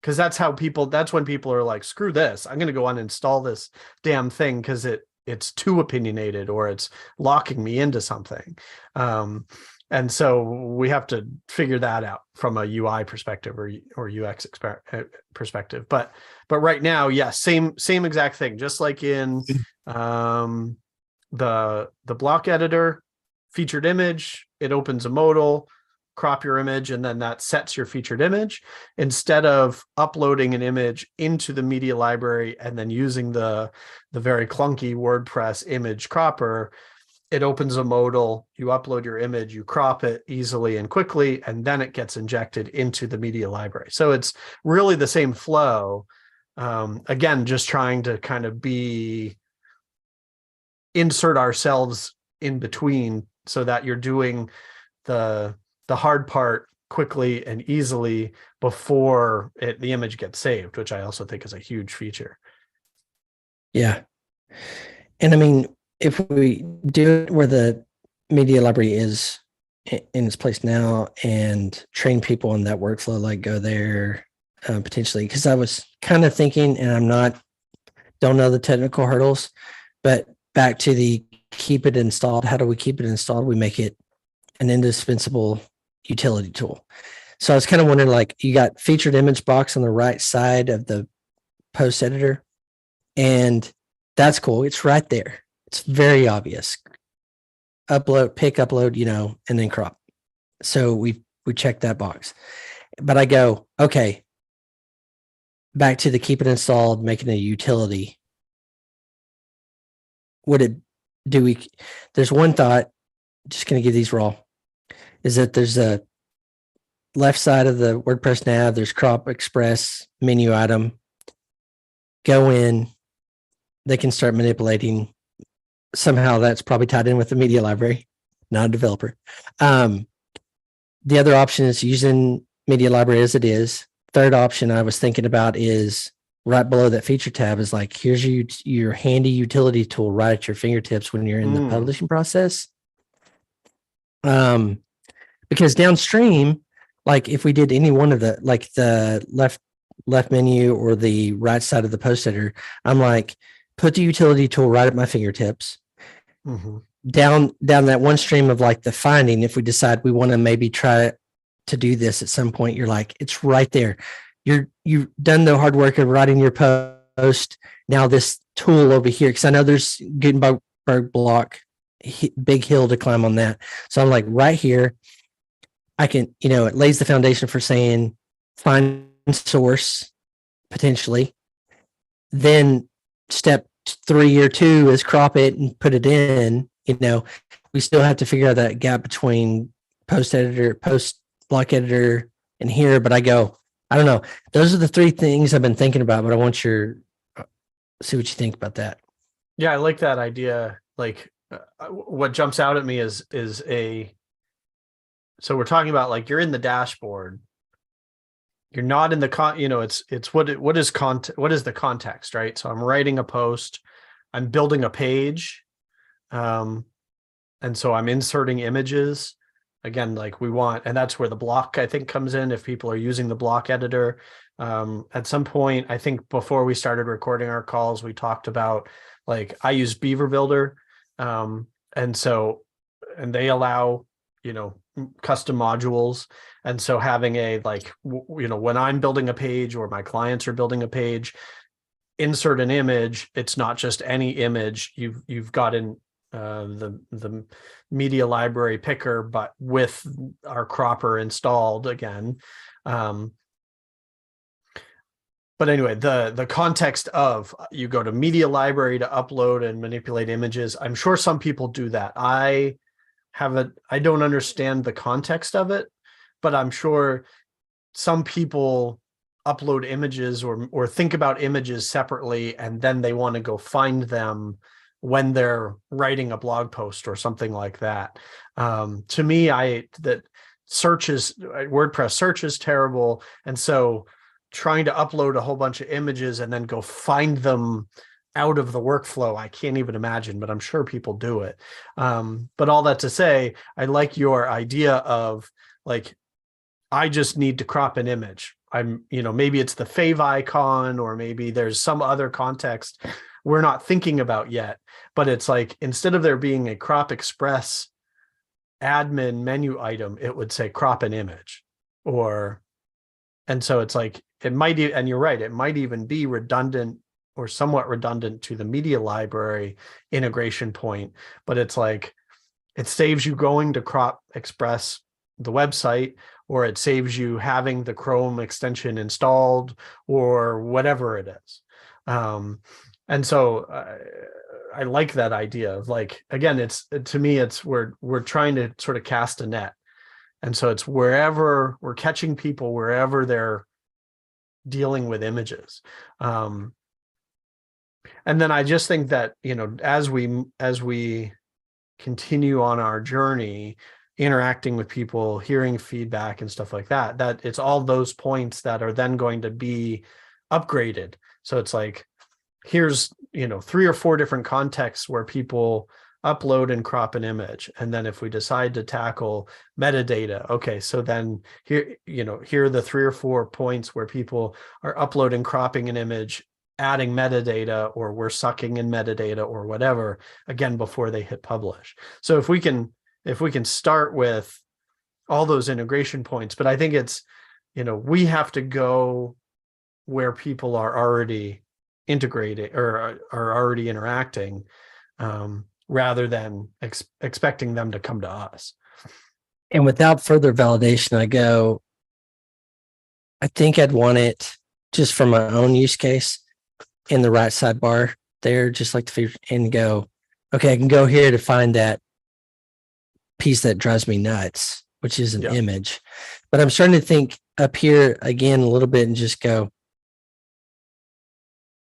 because that's when people are like, screw this, I'm going to go uninstall this damn thing because it's too opinionated or it's locking me into something. And so we have to figure that out from a UI perspective or UX perspective. But right now, yes, same exact thing. Just like in the block editor, featured image, it opens a modal, crop your image, and then that sets your featured image. Instead of uploading an image into the media library and then using the very clunky WordPress image cropper, it opens a modal, you upload your image, you crop it easily and quickly, and then it gets injected into the media library. So it's really the same flow. Again, just trying to kind of insert ourselves in between so that you're doing the hard part quickly and easily before the image gets saved, which I also think is a huge feature. Yeah. And I mean, if we do it where the media library is in its place now and train people in that workflow, like go there potentially, because I was kind of thinking, and don't know the technical hurdles, but back to the keep it installed. How do we keep it installed? We make it an indispensable utility tool. So I was kind of wondering, like, you got featured image box on the right side of the post editor, and that's cool. It's right there. It's very obvious. Upload, and then crop. So we check that box. But I go, okay, back to the keep it installed, making a utility. There's one thought, just going to give these raw, is that there's a left side of the WordPress nav, there's Crop.Express menu item. Go in, they can start manipulating. Somehow that's probably tied in with the media library, not a developer. The other option is using media library as it is. Third option I was thinking about is right below that feature tab is like, here's your handy utility tool right at your fingertips when you're in the publishing process. Because downstream, like if we did any one of the left menu or the right side of the post editor, I'm like, put the utility tool right at my fingertips. Mm-hmm. Down that one stream of like the finding, if we decide we want to maybe try to do this at some point, you're like, it's right there. You've done the hard work of writing your post. Now this tool over here, because I know there's Gutenberg block, big hill to climb on that. So I'm like, right here, I can, it lays the foundation for saying find source potentially. Then step 3 or 2 is crop it and put it in. We still have to figure out that gap between post block editor and here. But I don't know. Those are the 3 things I've been thinking about, but I want see what you think about that. Yeah, I like that idea. Like what jumps out at me is so we're talking about like you're in the dashboard. You're not in the it's what is the context, right? So I'm writing a post, I'm building a page, and so I'm inserting images. Again, like and that's where the block I think comes in if people are using the block editor. At some point, I think before we started recording our calls, we talked about like I use Beaver Builder, and they allow custom modules. And so having when I'm building a page or my clients are building a page, insert an image. It's not just any image. You've got in the media library picker, but with our cropper installed again. But anyway, the context of you go to media library to upload and manipulate images. I'm sure some people do that. I don't understand the context of it, but I'm sure some people upload images or think about images separately, and then they want to go find them when they're writing a blog post or something like that. To me, WordPress search is terrible. And so trying to upload a whole bunch of images and then go find them out of the workflow, I can't even imagine, but I'm sure people do it. But all that to say, I like your idea of like, I just need to crop an image. I'm, maybe it's the fave icon, or maybe there's some other context we're not thinking about yet. But it's like, instead of there being a Crop.Express admin menu item, it would say crop an image. And so it's like, it might, and you're right, it might even be redundant or somewhat redundant to the media library integration point. But it's like, it saves you going to Crop.Express, the website, or it saves you having the Chrome extension installed, or whatever it is. And so I like that idea of, like, again, to me, it's we're trying to sort of cast a net. And so it's wherever we're catching people, wherever they're dealing with images. And then I just think that, as we continue on our journey, interacting with people, hearing feedback and stuff like that, that it's all those points that are then going to be upgraded. So it's like, here's, 3 or 4 different contexts where people upload and crop an image. And then if we decide to tackle metadata, okay, so then here are the 3 or 4 points where people are uploading, cropping an image, adding metadata, or we're sucking in metadata or whatever, again, before they hit publish. So if we can start with all those integration points, but I think it's, we have to go where people are already integrating or are already interacting, rather than expecting them to come to us. And without further validation, I think I'd want it just for my own use case in the right sidebar there, just like the feature, and go, okay, I can go here to find that piece that drives me nuts, which is an image. But I'm starting to think up here again a little bit and just go,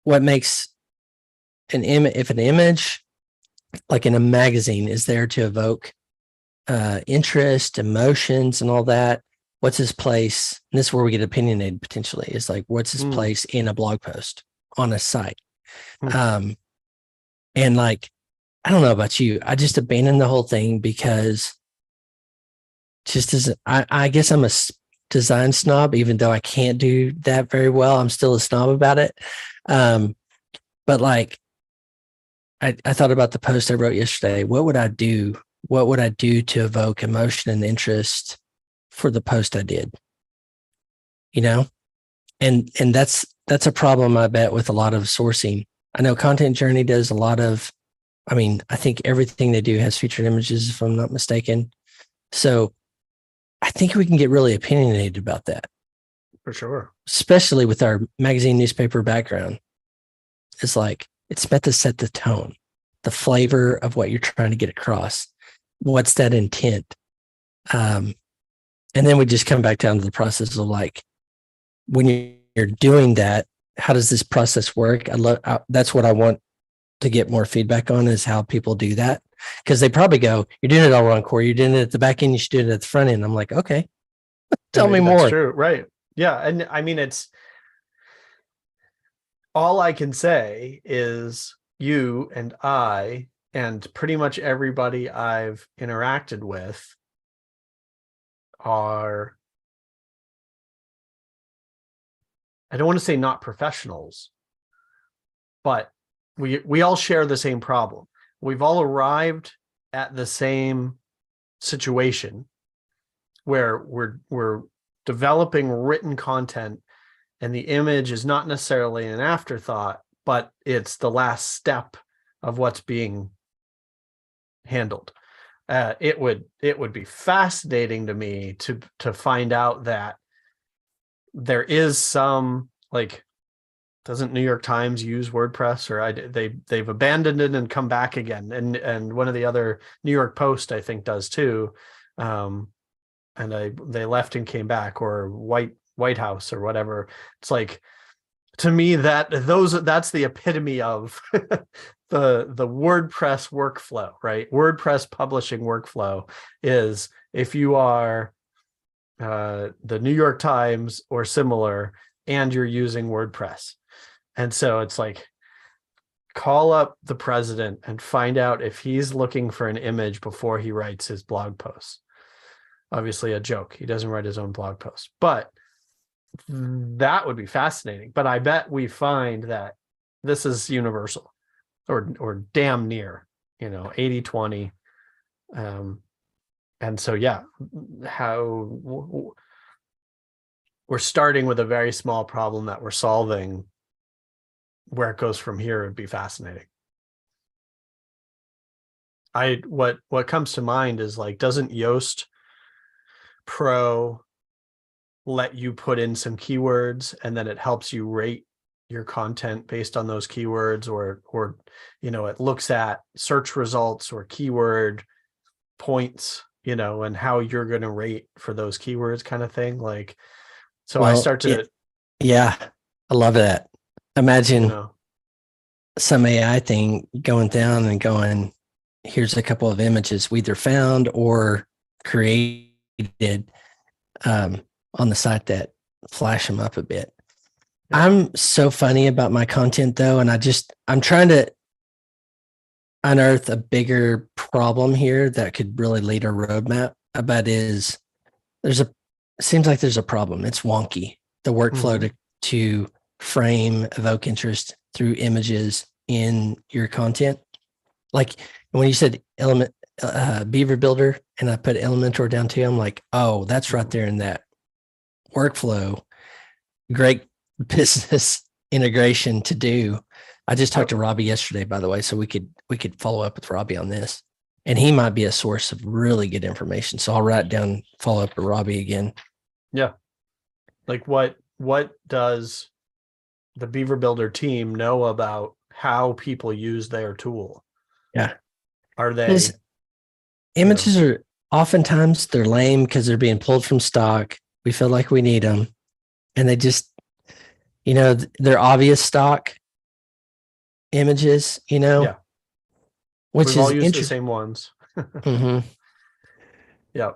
what makes an image, if an image like in a magazine is there to evoke interest, emotions, and all that, what's his place? And this is where we get opinionated potentially, is like, what's his place in a blog post on a site? And like, I don't know about you, I just abandoned the whole thing because just as I guess I'm a design snob, even though I can't do that very well, I'm still a snob about it. But like, I thought about the post I wrote yesterday. What would I do? What would I do to evoke emotion and interest for the post I did? And that's a problem, I bet, with a lot of sourcing. I know Content Journey does a lot of, I think everything they do has featured images, if I'm not mistaken. So I think we can get really opinionated about that. For sure. Especially with our magazine newspaper background. It's like, it's meant to set the tone, the flavor of what you're trying to get across. What's that intent? And then we just come back down to the process of like, when you're doing that, how does this process work? That's what I want to get more feedback on, is how people do that. Because they probably go, you're doing it all wrong, Cory. You're doing it at the back end. You should do it at the front end. I'm like, okay, tell me more. That's true. Right. Yeah. And it's, all I can say is you and I and pretty much everybody I've interacted with are, I don't want to say not professionals, but we all share the same problem. We've all arrived at the same situation where we're developing written content, and the image is not necessarily an afterthought, but it's the last step of what's being handled. It would be fascinating to me to find out that there is some, like, doesn't New York Times use WordPress, or they've abandoned it and come back again, and one of the other, New York Post, I think, does too, and they left and came back, or White House or whatever. It's like, to me, that's the epitome of the WordPress workflow, right? WordPress publishing workflow is, if you are the New York Times or similar, and you're using WordPress. And so it's like, call up the president and find out if he's looking for an image before he writes his blog posts. Obviously a joke. He doesn't write his own blog posts, but That would be fascinating. But I bet we find that this is universal or damn near, 80-20. And so, yeah, how we're starting with a very small problem that we're solving. Where it goes from here would be fascinating. What comes to mind is like, doesn't Yoast Pro let you put in some keywords and then it helps you rate your content based on those keywords, or it looks at search results or keyword points, and how you're going to rate for those keywords, kind of thing. Like, so I start to, yeah, I love that. Imagine you some AI thing going down and going, here's a couple of images we either found or created on the site that flash them up a bit. Yeah. I'm so funny about my content though, and I'm trying to unearth a bigger problem here that could really lead a roadmap. But seems like there's a problem. It's wonky. The workflow to frame, evoke interest through images in your content. Like when you said element Beaver Builder and I put Elementor down too, I'm like, oh, that's right there in that workflow. Great business integration to do. I just talked to Robbie yesterday, by the way, so we could follow up with Robbie on this, and he might be a source of really good information. So I'll write down, follow up with Robbie again. Yeah. Like what does the Beaver Builder team know about how people use their tool? Yeah. Are they images are oftentimes they're lame because they're being pulled from stock. We feel like we need them. And they just, they're obvious stock images, Yeah. Which We've all used the same ones. Yeah.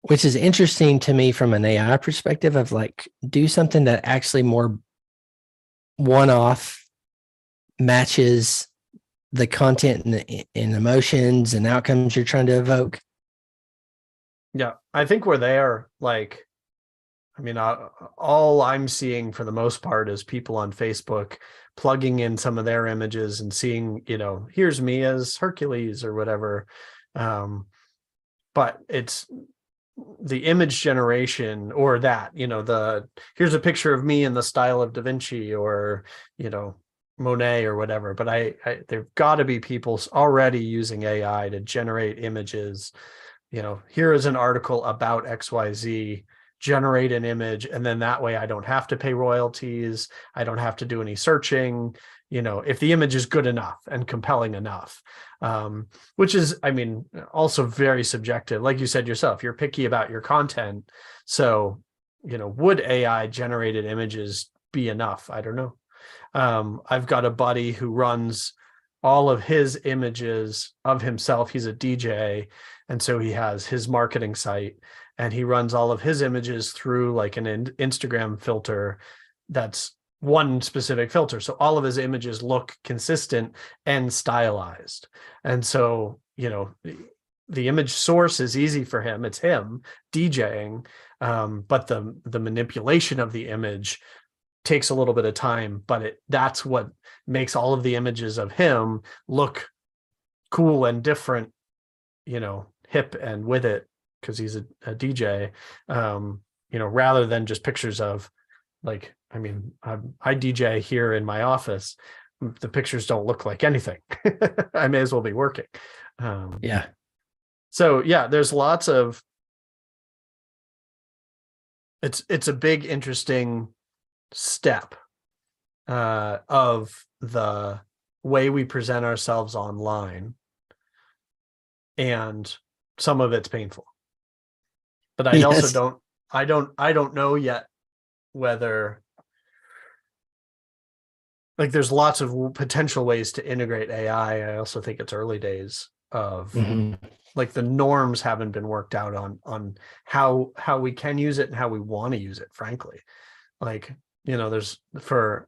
Which is interesting to me from an AI perspective of like, do something that actually more one-off matches the content and emotions and outcomes you're trying to evoke. Yeah. I think we're there. Like, all I'm seeing for the most part is people on Facebook plugging in some of their images and seeing, here's me as Hercules or whatever. But it's the image generation, or that, here's a picture of me in the style of Da Vinci or, Monet or whatever. But there've got to be people already using AI to generate images. Here is an article about XYZ, generate an image, and then that way I don't have to pay royalties. I don't have to do any searching, if the image is good enough and compelling enough, which is, also very subjective. Like you said yourself, you're picky about your content. So, would AI generated images be enough? I don't know. I've got a buddy who runs all of his images of himself. He's a DJ. And so he has his marketing site and he runs all of his images through like an Instagram filter that's one specific filter. So all of his images look consistent and stylized. And so, the image source is easy for him. It's him DJing. But the manipulation of the image takes a little bit of time, but that's what makes all of the images of him look cool and different, hip and with it, because he's a DJ, rather than just pictures of like, I DJ here in my office. The pictures don't look like anything. I may as well be working. Yeah. So yeah, there's lots of, it's a big, interesting step of the way we present ourselves online, and some of it's painful. But I also don't know yet whether, like, there's lots of potential ways to integrate AI. I also think it's early days of like the norms haven't been worked out on how we can use it and how we want to use it, frankly. Like, there's for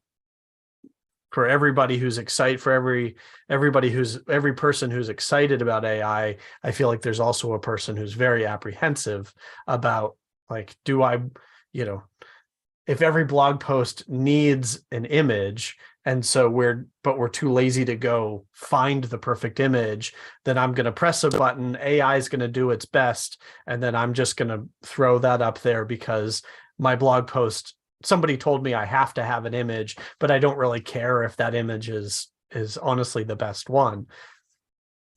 everybody who's excited, for every person who's excited about AI, I feel like there's also a person who's very apprehensive about, like, do I, if every blog post needs an image, and so we're too lazy to go find the perfect image, then I'm going to press a button, AI is going to do its best, and then I'm just going to throw that up there because my blog post, somebody told me I have to have an image, but I don't really care if that image is honestly the best one.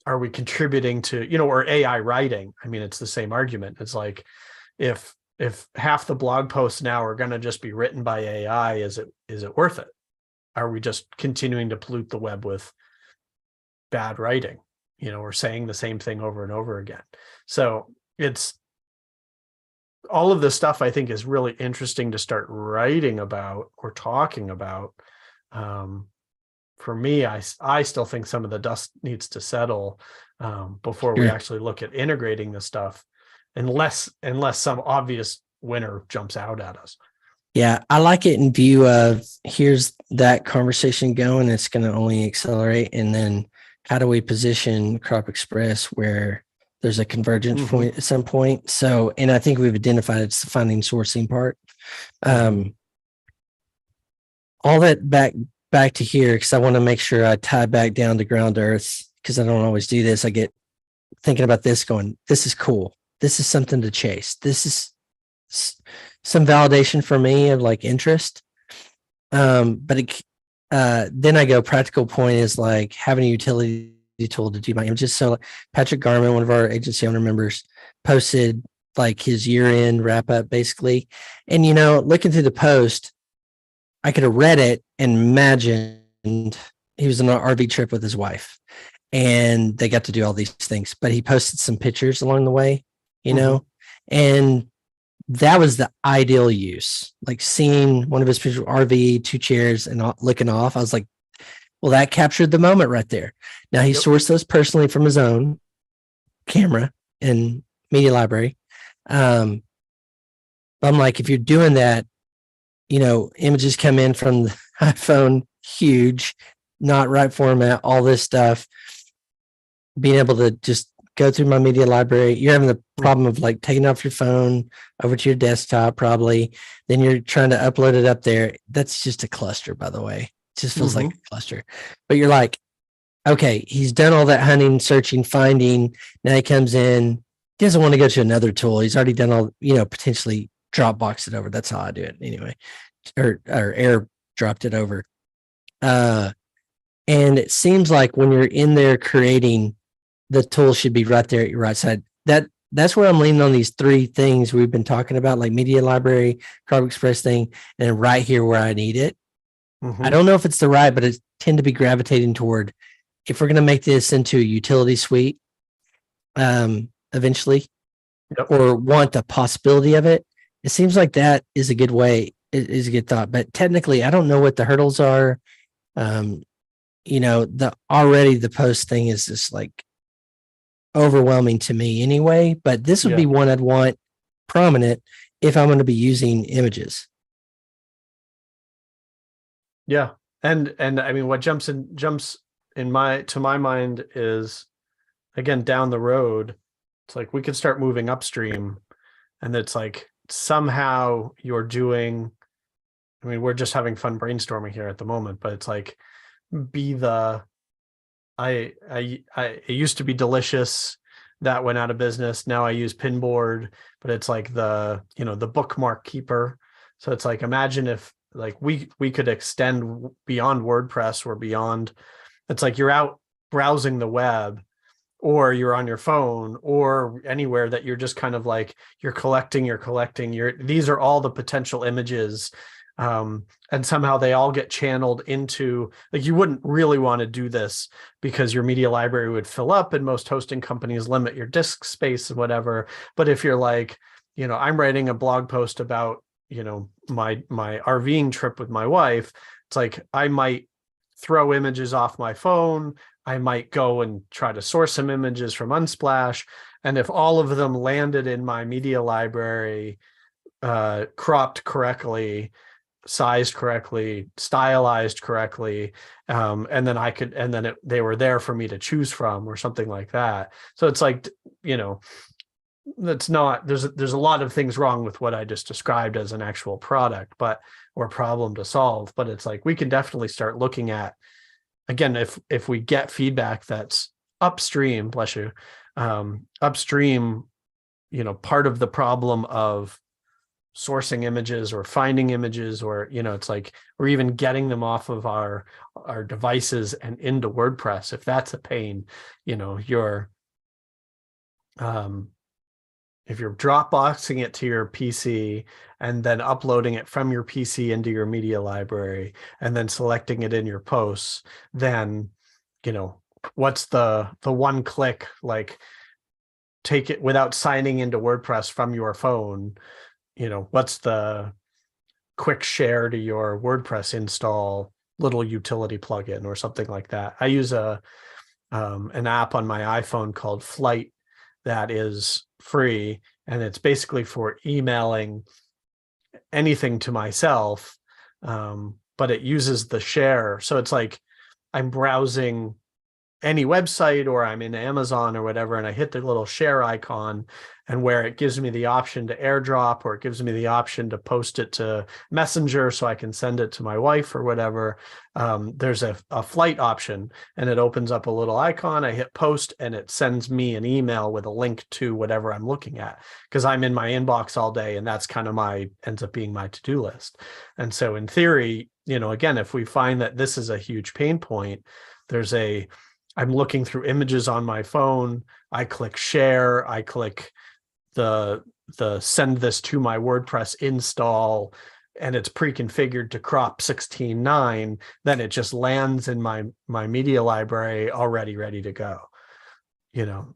Are we contributing to, or AI writing? I mean, it's the same argument. It's like, if half the blog posts now are going to just be written by AI, is it worth it? Are we just continuing to pollute the web with bad writing, or saying the same thing over and over again? So it's all of this stuff I think is really interesting to start writing about or talking about. For me, I still think some of the dust needs to settle before we actually look at integrating the stuff, unless some obvious winner jumps out at us. Yeah, I like it in view of here's that conversation going. It's going to only accelerate. And then how do we position Crop.Express where there's a convergence point at some point? So, and I think we've identified it's the finding sourcing part. All that back to here, because I want to make sure I tie back down to ground earth, because I don't always do this. I get thinking about this going, this is cool. This is something to chase. This is some validation for me of like interest. But then I go, practical point is like having a utility tool to do my images. So Patrick Garman, one of our agency owner members, posted like his year-end wrap-up basically. And, looking through the post, I could have read it and imagined he was on an RV trip with his wife and they got to do all these things, but he posted some pictures along the way, and that was the ideal use. Like seeing one of his pictures, RV, 2 chairs and looking off. I was like, well, that captured the moment right there. Now he sourced those personally from his own camera and media library. I'm like, if you're doing that, images come in from the iPhone, huge, not right format, all this stuff, being able to just go through my media library. You're having the problem of like taking off your phone over to your desktop, probably. Then you're trying to upload it up there. That's just a cluster, by the way. It just feels like a cluster. But you're like, okay, he's done all that hunting, searching, finding. Now he comes in. He doesn't want to go to another tool. He's already done all, potentially Dropbox it over. That's how I do it anyway. Or air dropped it over. And it seems like when you're in there creating, the tool should be right there at your right side. That's where I'm leaning on these 3 things we've been talking about, like media library, Crop.Express thing, and right here where I need it. I don't know if it's the right, but it tend to be gravitating toward, if we're going to make this into a utility suite eventually, or want the possibility of it, it seems like that is a good way, is a good thought. But technically, I don't know what the hurdles are. The post thing is just like overwhelming to me anyway, but this would be one I'd want prominent if I'm going to be using images. Yeah. And I mean, what jumps to my mind is, again, down the road, it's like we could start moving upstream, and it's like somehow you're doing, I mean, we're just having fun brainstorming here at the moment, but it's like, it used to be Delicious, that went out of business. Now I use Pinboard, but it's like the bookmark keeper. So it's like, imagine if like we could extend beyond WordPress or beyond, it's like you're out browsing the web, or you're on your phone, or anywhere that you're just kind of like, you're collecting, these are all the potential images. And somehow they all get channeled into, like, you wouldn't really want to do this because your media library would fill up, and most hosting companies limit your disk space and whatever. But if you're like, I'm writing a blog post about, my RVing trip with my wife, it's like, I might throw images off my phone. I might go and try to source some images from Unsplash. And if all of them landed in my media library, cropped correctly, sized correctly, stylized correctly, and then they were there for me to choose from, or something like that. So it's like, that's not, there's a lot of things wrong with what I just described as an actual product, but or problem to solve. But it's like we can definitely start looking at, again, if we get feedback that's upstream, bless you, upstream, part of the problem of sourcing images or finding images, or it's like, or even getting them off of our devices and into WordPress. If that's a pain, you're if you're Dropboxing it to your PC and then uploading it from your PC into your media library and then selecting it in your posts, then, what's the one click, like take it without signing into WordPress from your phone, what's the quick share to your WordPress install little utility plugin or something like that. I use an app on my iPhone called Flight that is free, and it's basically for emailing anything to myself, but it uses the share. So it's like I'm browsing any website or I'm in Amazon or whatever, and I hit the little share icon, and where it gives me the option to airdrop, or it gives me the option to post it to Messenger so I can send it to my wife or whatever. There's a Flight option, and it opens up a little icon. I hit post and it sends me an email with a link to whatever I'm looking at, because I'm in my inbox all day, and that's kind of ends up being my to-do list. And so in theory, again, if we find that this is a huge pain point, I'm looking through images on my phone. I click share. I click the send this to my WordPress install, and it's pre-configured to crop 16:9. Then it just lands in my media library already ready to go.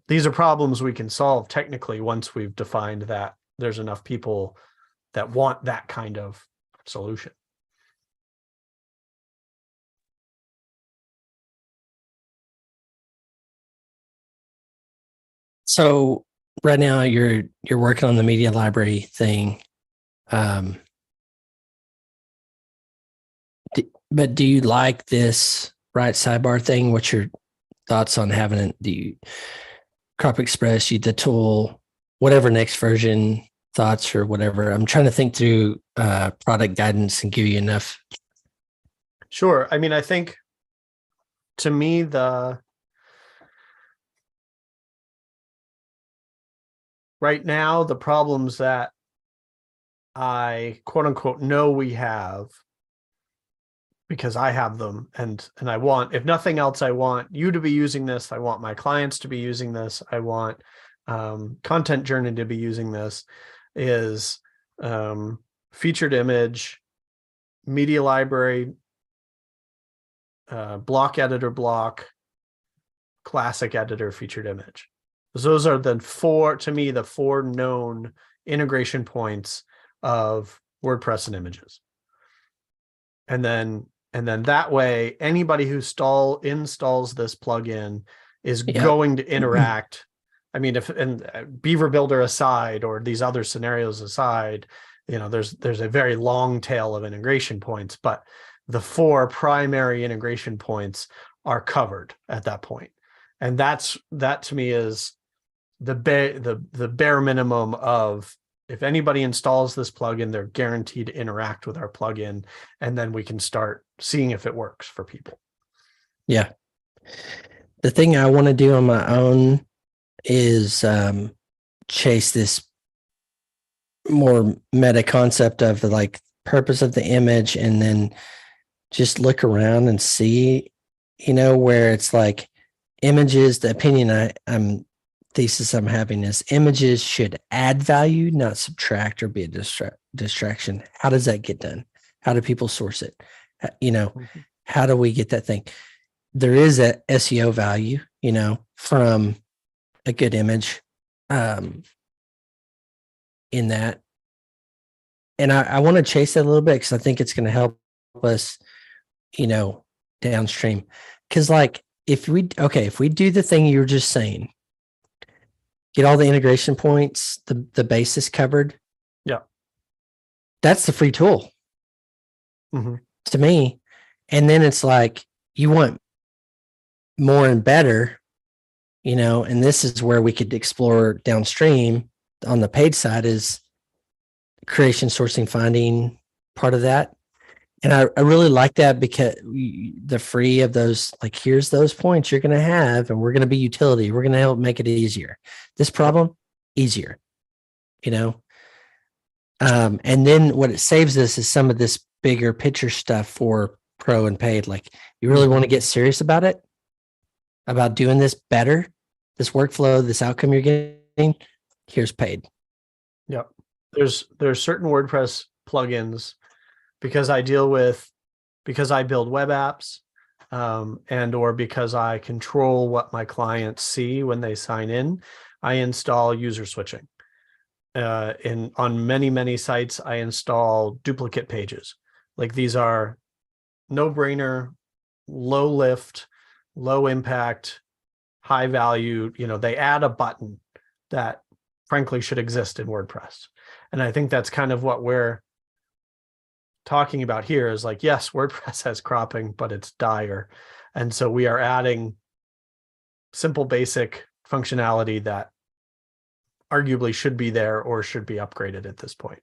These are problems we can solve technically once we've defined that there's enough people that want that kind of solution. So right now you're working on the media library thing. But do you like this right sidebar thing? What's your thoughts on having it? Do you Crop.Express, the tool, whatever next version, thoughts or whatever? I'm trying to think through product guidance and give you enough. Sure. I mean, I think to me, right now, the problems that I quote unquote know we have, because I have them, and I want, if nothing else, I want you to be using this. I want my clients to be using this. I want Content Journey to be using this, is featured image, media library, block editor block, classic editor, featured image. Those are the four known integration points of WordPress and images. And then that way, anybody who installs this plugin is going to interact. I mean, and Beaver Builder aside, or these other scenarios aside, there's a very long tail of integration points, but the four primary integration points are covered at that point. And that to me is the bare minimum of, if anybody installs this plugin, they're guaranteed to interact with our plugin, and then we can start seeing if it works for people. Yeah. The thing I want to do on my own is chase this more meta concept of like purpose of the image, and then just look around and see, where it's like images, the opinion thesis I'm having is images should add value, not subtract or be a distraction. How does that get done? How do people source it? How do we get that thing? There is a SEO value, from a good image in that. And I want to chase that a little bit, because I think it's going to help us, downstream. Because like, if we do the thing you were just saying, get all the integration points, the basis covered. Yeah. That's the free tool to me. And then it's like, you want more and better, and this is where we could explore downstream on the paid side is creation, sourcing, finding part of that. And I really like that because the free of those, like, here's those points you're going to have, and we're going to be utility. We're going to help make it easier. This problem, easier, you know? And then what it saves us is some of this bigger picture stuff for pro and paid. Like, you really want to get serious about it, about doing this better, this workflow, this outcome you're getting, here's paid. Yep. There's certain WordPress plugins because I build web apps, and or because I control what my clients see when they sign in, I install user switching. On many sites, I install duplicate pages. Like, these are no-brainer, low lift, low impact, high value. They add a button that frankly should exist in WordPress. And I think that's kind of what we're talking about here is like, yes, WordPress has cropping, but it's dire. And so we are adding simple, basic functionality that arguably should be there or should be upgraded at this point.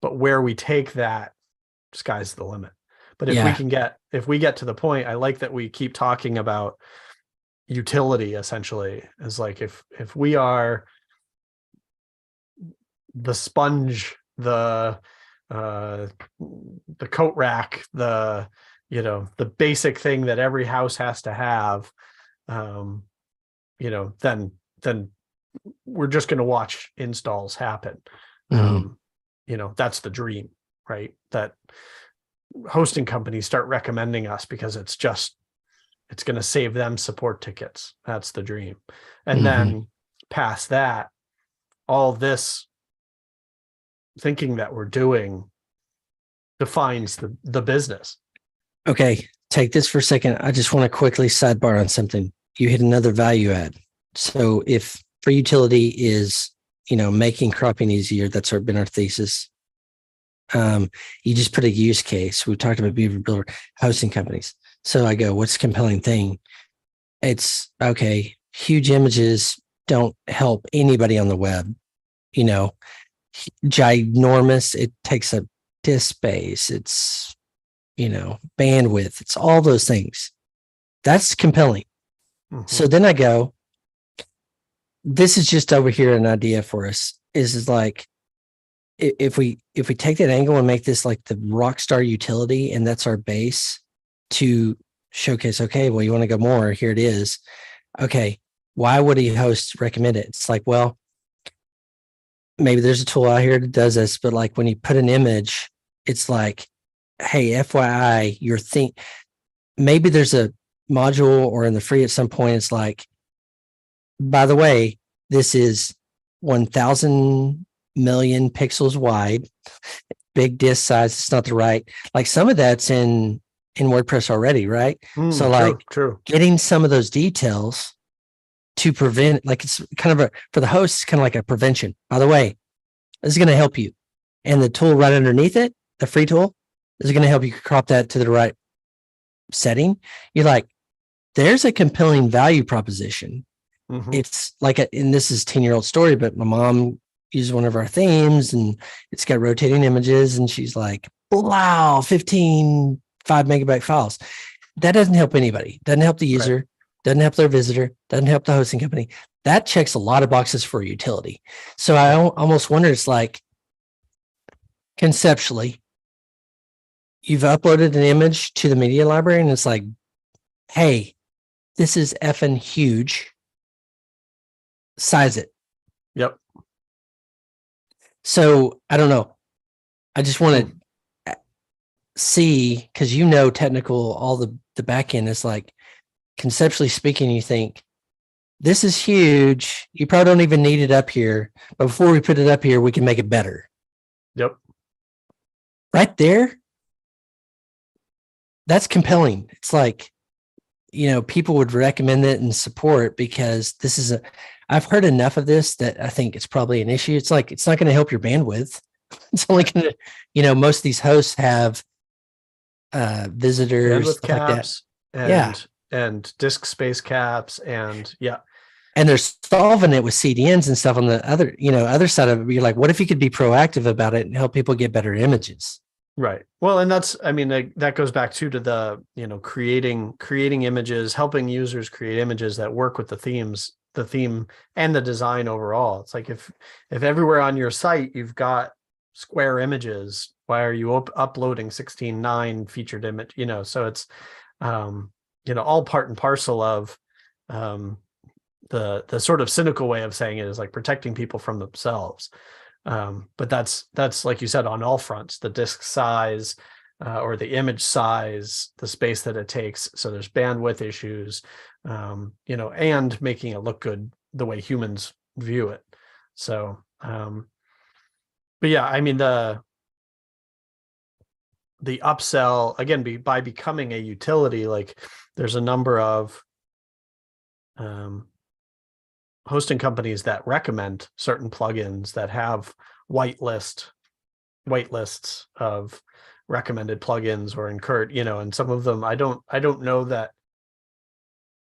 But where we take that, sky's the limit. But if we get to the point, I like that we keep talking about utility essentially, is like, if we are the sponge, the coat rack, the basic thing that every house has to have, then we're just going to watch installs happen. That's the dream, right? That hosting companies start recommending us because it's going to save them support tickets. That's the dream. And then past that, all this thinking that we're doing defines the business. Okay, take this for a second. I just want to quickly sidebar on something. You hit another value add. So if free utility is, making cropping easier, that's been our thesis. You just put a use case. We talked about Beaver Builder, hosting companies. So I go, what's the compelling thing? It's okay. Huge images don't help anybody on the web. Ginormous. It takes up disk space. It's, bandwidth. It's all those things. That's compelling. So then I go, this is just over here an idea for us. Is like, if we take that angle and make this like the rock star utility, and that's our base to showcase, okay, well, you want to go more, here it is. Okay, why would a host recommend it? It's like, well, maybe there's a tool out here that does this, but like when you put an image, it's like, hey, FYI, maybe there's a module or in the free at some point, it's like, by the way, this is 1,000 million pixels wide, big disk size. It's not the right, like some of that's in WordPress already, right? So like true. Getting some of those details to prevent, like it's kind of for the host, it's kind of like a prevention. By the way, this is going to help you. And the tool right underneath it, the free tool, is going to help you crop that to the right setting. You're like, there's a compelling value proposition. It's like, and this is 10-year-old story, but my mom used one of our themes and it's got rotating images. And she's like, wow, 15 5-megabyte files. That doesn't help anybody. Doesn't help the user, right. Doesn't help their visitor, doesn't help the hosting company. That checks a lot of boxes for utility. So I almost wonder, it's like, conceptually, you've uploaded an image to the media library and it's like, hey, this is effing huge. Size it. Yep. So I don't know. I just want to see, because technical, all the back end is like, conceptually speaking, you think this is huge. You probably don't even need it up here, but before we put it up here, we can make it better. Yep. Right there. That's compelling. It's like, people would recommend it and support, because this is I've heard enough of this that I think it's probably an issue. It's like, it's not going to help your bandwidth. It's only going to, most of these hosts have visitors, bandwidth caps, like that. and disk space caps, and And they're solving it with CDNs and stuff on the other side of it. You're like, what if you could be proactive about it and help people get better images? Right. Well, and that's, I mean, that goes back to the, creating images, helping users create images that work with the theme and the design overall. It's like if everywhere on your site you've got square images, why are you uploading 16:9 featured image? So it's all part and parcel of the sort of cynical way of saying it is like protecting people from themselves. But that's like you said, on all fronts, the disk size, or the image size, the space that it takes. So there's bandwidth issues, and making it look good the way humans view it. So, but yeah, I mean, the upsell, again, by becoming a utility, like there's a number of hosting companies that recommend certain plugins that have whitelists of recommended plugins or incurred, and some of them I don't know that.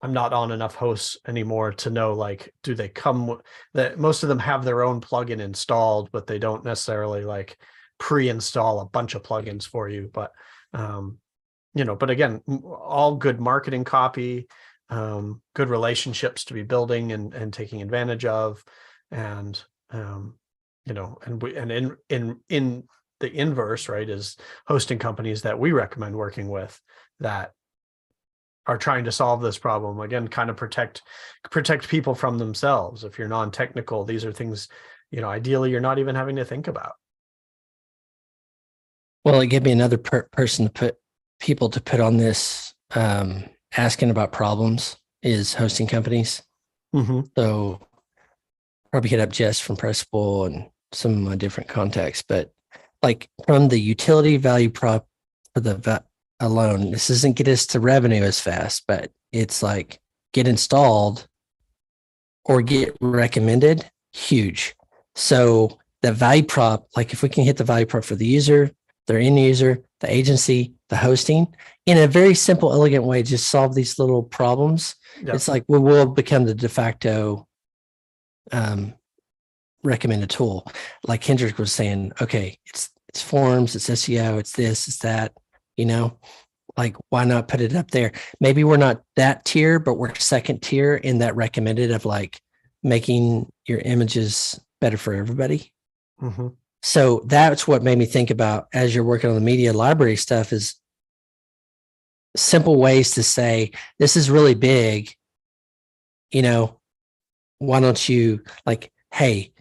I'm not on enough hosts anymore to know, like, do they come that most of them have their own plugin installed, but they don't necessarily like pre-install a bunch of plugins for you. But but again, all good marketing copy, good relationships to be building and taking advantage of, and in the inverse, right, is hosting companies that we recommend working with that are trying to solve this problem, again, kind of protect people from themselves. If you're non-technical, these are things, ideally you're not even having to think about. Well, it gave me another person to put on this, asking about problems is hosting companies. Mm-hmm. So probably hit up Jess from Pressable and some of my different contacts, but like from the utility value prop for the alone, this doesn't get us to revenue as fast, but it's like get installed or get recommended, huge. So the value prop, like if we can hit the value prop for the user, their end user, the agency, the hosting, in a very simple, elegant way, just solve these little problems. Yep. It's like we will become the de facto recommended tool. Like Kendrick was saying, okay, it's forms, it's SEO, it's this, it's that, like why not put it up there? Maybe we're not that tier, but we're second tier in that recommended of like making your images better for everybody. Mm-hmm. So that's what made me think about, as you're working on the media library stuff, is simple ways to say, this is really big. Why don't you, like, hey,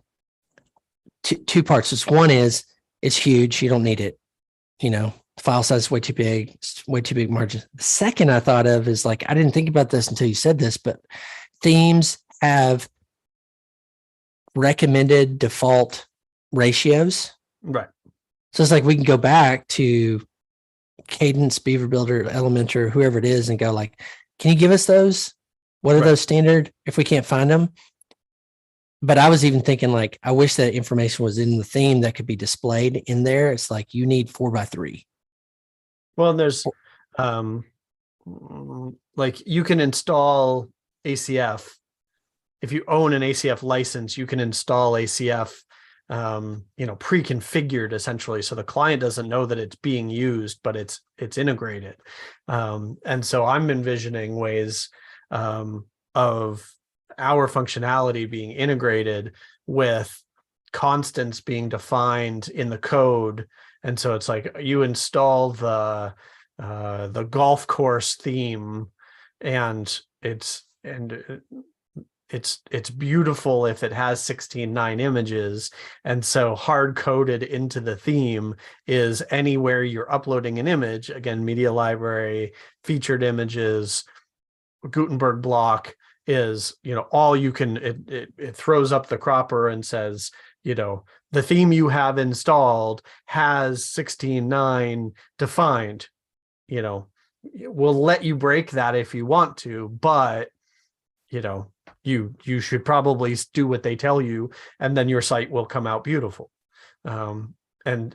two parts. It's one is it's huge. You don't need it. File size is way too big. It's way too big margin. The second I thought of is like, I didn't think about this until you said this, but themes have recommended default ratios. Right. So it's like we can go back to Cadence, Beaver Builder, Elementor, whoever it is, and go like, can you give us those? What are those standard if we can't find them? But I was even thinking like, I wish that information was in the theme that could be displayed in there. It's like you need 4x3. Well, there's like you can install ACF. If you own an ACF license, you can install ACF pre-configured essentially. So the client doesn't know that it's being used, but it's integrated. And so I'm envisioning ways of our functionality being integrated with constants being defined in the code. And so it's like you install the golf course theme, and it's beautiful if it has 16:9 images. And so hard coded into the theme is anywhere you're uploading an image, again, media library, featured images, Gutenberg block is, all you can, it throws up the cropper and says, the theme you have installed has 16:9 defined. We'll let you break that if you want to, but you should probably do what they tell you, and then your site will come out beautiful. And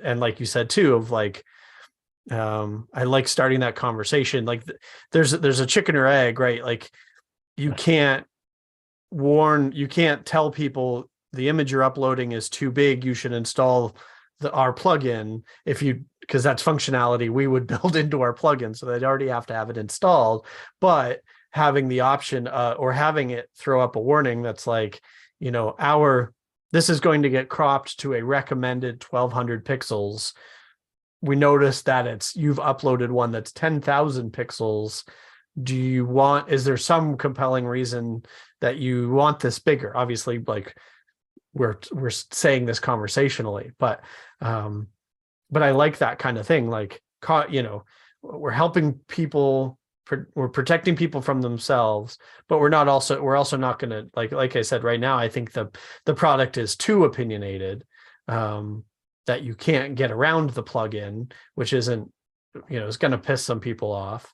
like you said too, of like, I like starting that conversation. Like there's a chicken or egg, right? Like you can't you can't tell people the image you're uploading is too big, you should install our plugin, because that's functionality we would build into our plugin, so they'd already have to have it installed. But having the option, or having it throw up a warning that's like, this is going to get cropped to a recommended 1200 pixels. We noticed that you've uploaded one that's 10,000 pixels. Is there some compelling reason that you want this bigger? Obviously, like, we're saying this conversationally, but I like that kind of thing. Like, we're helping people, we're protecting people from themselves, but we're also not going to, like I said, right now, I think the product is too opinionated, that you can't get around the plugin, which isn't, is going to piss some people off.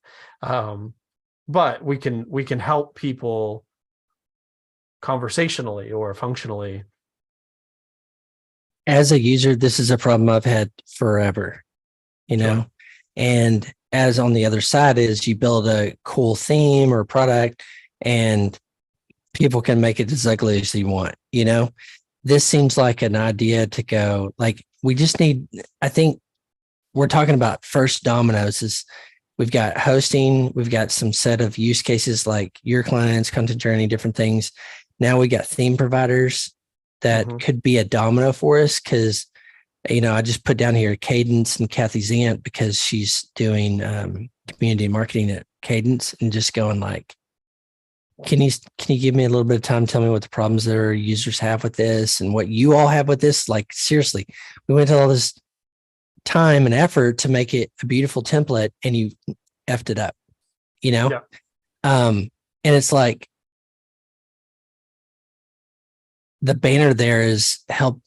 But we can help people conversationally or functionally. As a user, this is a problem I've had forever, Sure. And as on the other side is you build a cool theme or product and people can make it as ugly as you want, This seems like an idea to go, like, we just need, I think we're talking about first dominoes is we've got hosting, we've got some set of use cases like your clients, content journey, different things. Now we got theme providers that could be a domino for us, because I just put down here Cadence and Kathy Zant, because she's doing community marketing at Cadence, and just going like, can you give me a little bit of time, tell me what the problems that our users have with this and what you all have with this? Like, seriously, we went to all this time and effort to make it a beautiful template and you effed it up, Yeah. And it's like, the banner there is help,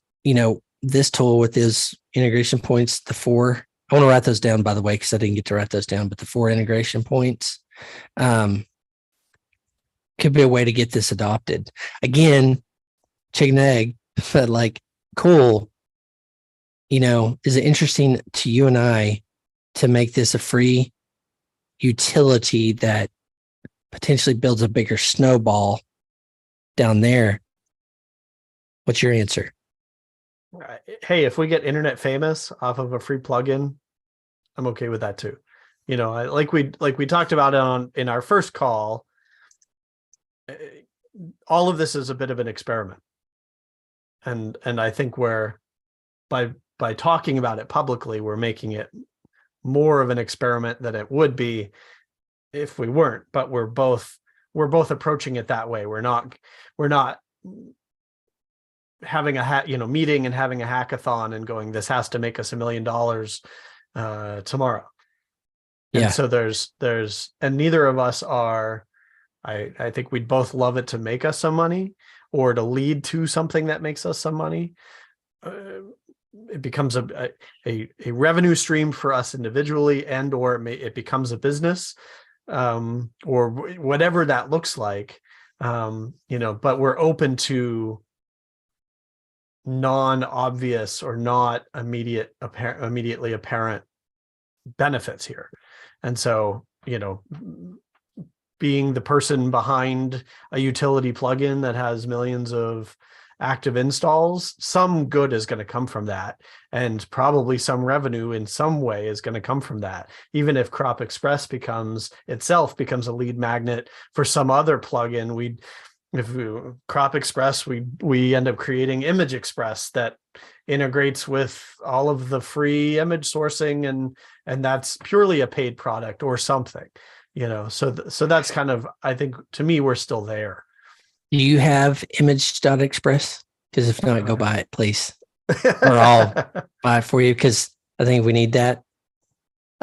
this tool with his integration points, the 4, I want to write those down, by the way, because I didn't get to write those down, but the 4 integration points could be a way to get this adopted. Again, chicken and egg, but like, cool. Is it interesting to you and I to make this a free utility that potentially builds a bigger snowball down there? What's your answer? Hey, if we get internet famous off of a free plugin, I'm okay with that too. Like we talked about in our first call, all of this is a bit of an experiment. And I think by talking about it publicly, we're making it more of an experiment than it would be if we weren't. But we're both approaching it that way. We're not having meeting and having a hackathon and going, this has to make us $1 million tomorrow. Yeah. And so and neither of us are. I think we'd both love it to make us some money, or to lead to something that makes us some money. It becomes a revenue stream for us individually, or it becomes a business, or whatever that looks like. But we're open to non-obvious or not immediately apparent benefits here. And so, being the person behind a utility plugin that has millions of active installs, some good is going to come from that, and probably some revenue in some way is going to come from that. Even if Crop.Express becomes a lead magnet for some other plugin, Crop.Express, we end up creating Image Express that integrates with all of the free image sourcing, and that's purely a paid product or something. So that's kind of, I think, to me, we're still there. Do you have image.express? Because if not, go buy it, please. Or I'll buy it for you, because I think we need that.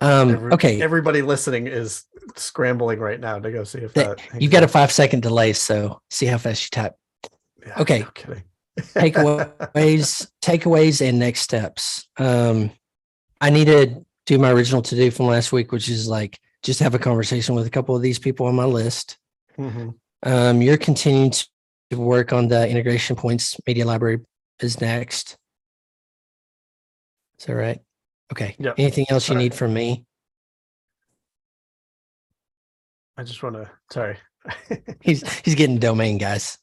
Okay. Everybody listening is scrambling right now to go see if you've got a 5-second delay, so see how fast you type. Yeah, okay. No kidding. Takeaways and next steps. I need to do my original to-do from last week, which is like, just have a conversation with a couple of these people on my list. Mm-hmm. You're continuing to work on the integration points. Media library is next. Is that right? Okay. Yep. Anything else you need from me? I just want to, sorry. He's getting domain, guys.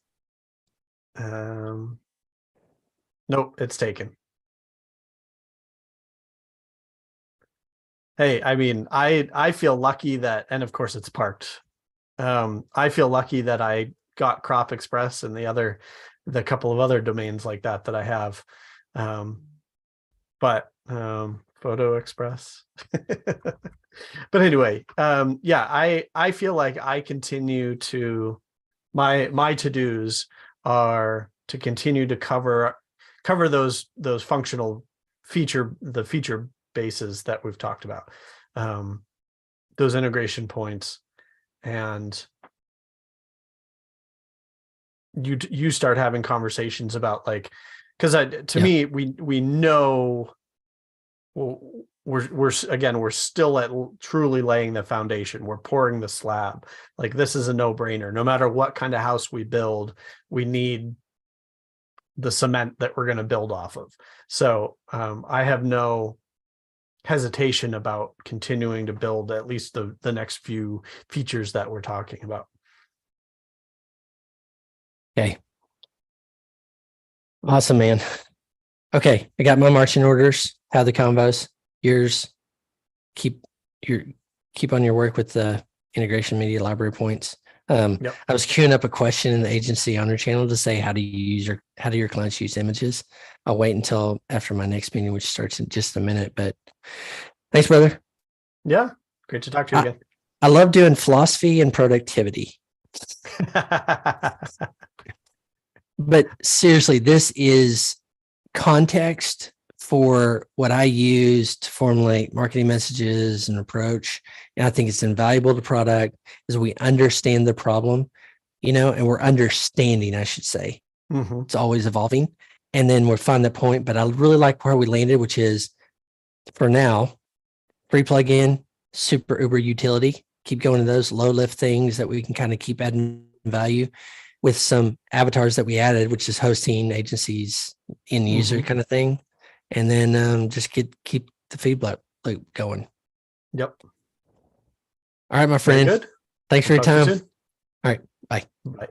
Nope, it's taken. Hey, I mean, I feel lucky that, and of course it's parked. I feel lucky that I got Crop.Express and the couple of other domains like that I have. But Photo Express. But anyway, yeah, I feel like I continue to my to-dos are to continue to cover those functional feature bases that we've talked about, those integration points, and you start having conversations about, like, because to me, we know, well, we're still at truly laying the foundation. We're pouring the slab. Like, this is a no-brainer. No matter what kind of house we build, we need the cement that we're going to build off of. So I have no hesitation about continuing to build at least the next few features that we're talking about. Okay. Awesome, man. Okay, I got my marching orders. How the combos. Yours. Keep on your work with the integration media library points. Yep. I was queuing up a question in the agency honor channel to say, how do your clients use images? I'll wait until after my next meeting, which starts in just a minute, but thanks, brother. Yeah. Great to talk to you again. I love doing philosophy and productivity. But seriously, this is context for what I use to formulate marketing messages and approach. And I think it's invaluable to product as we understand the problem, and we're understanding, I should say. Mm-hmm. It's always evolving. And then we'll find that point. But I really like where we landed, which is, for now, free plugin, super uber utility. Keep going to those low lift things that we can kind of keep adding value, with some avatars that we added, which is hosting, agencies, end user kind of thing. And then just keep the feedback loop going. Yep. All right, my friend. Very good. Thanks for your time. All right. Bye. Bye.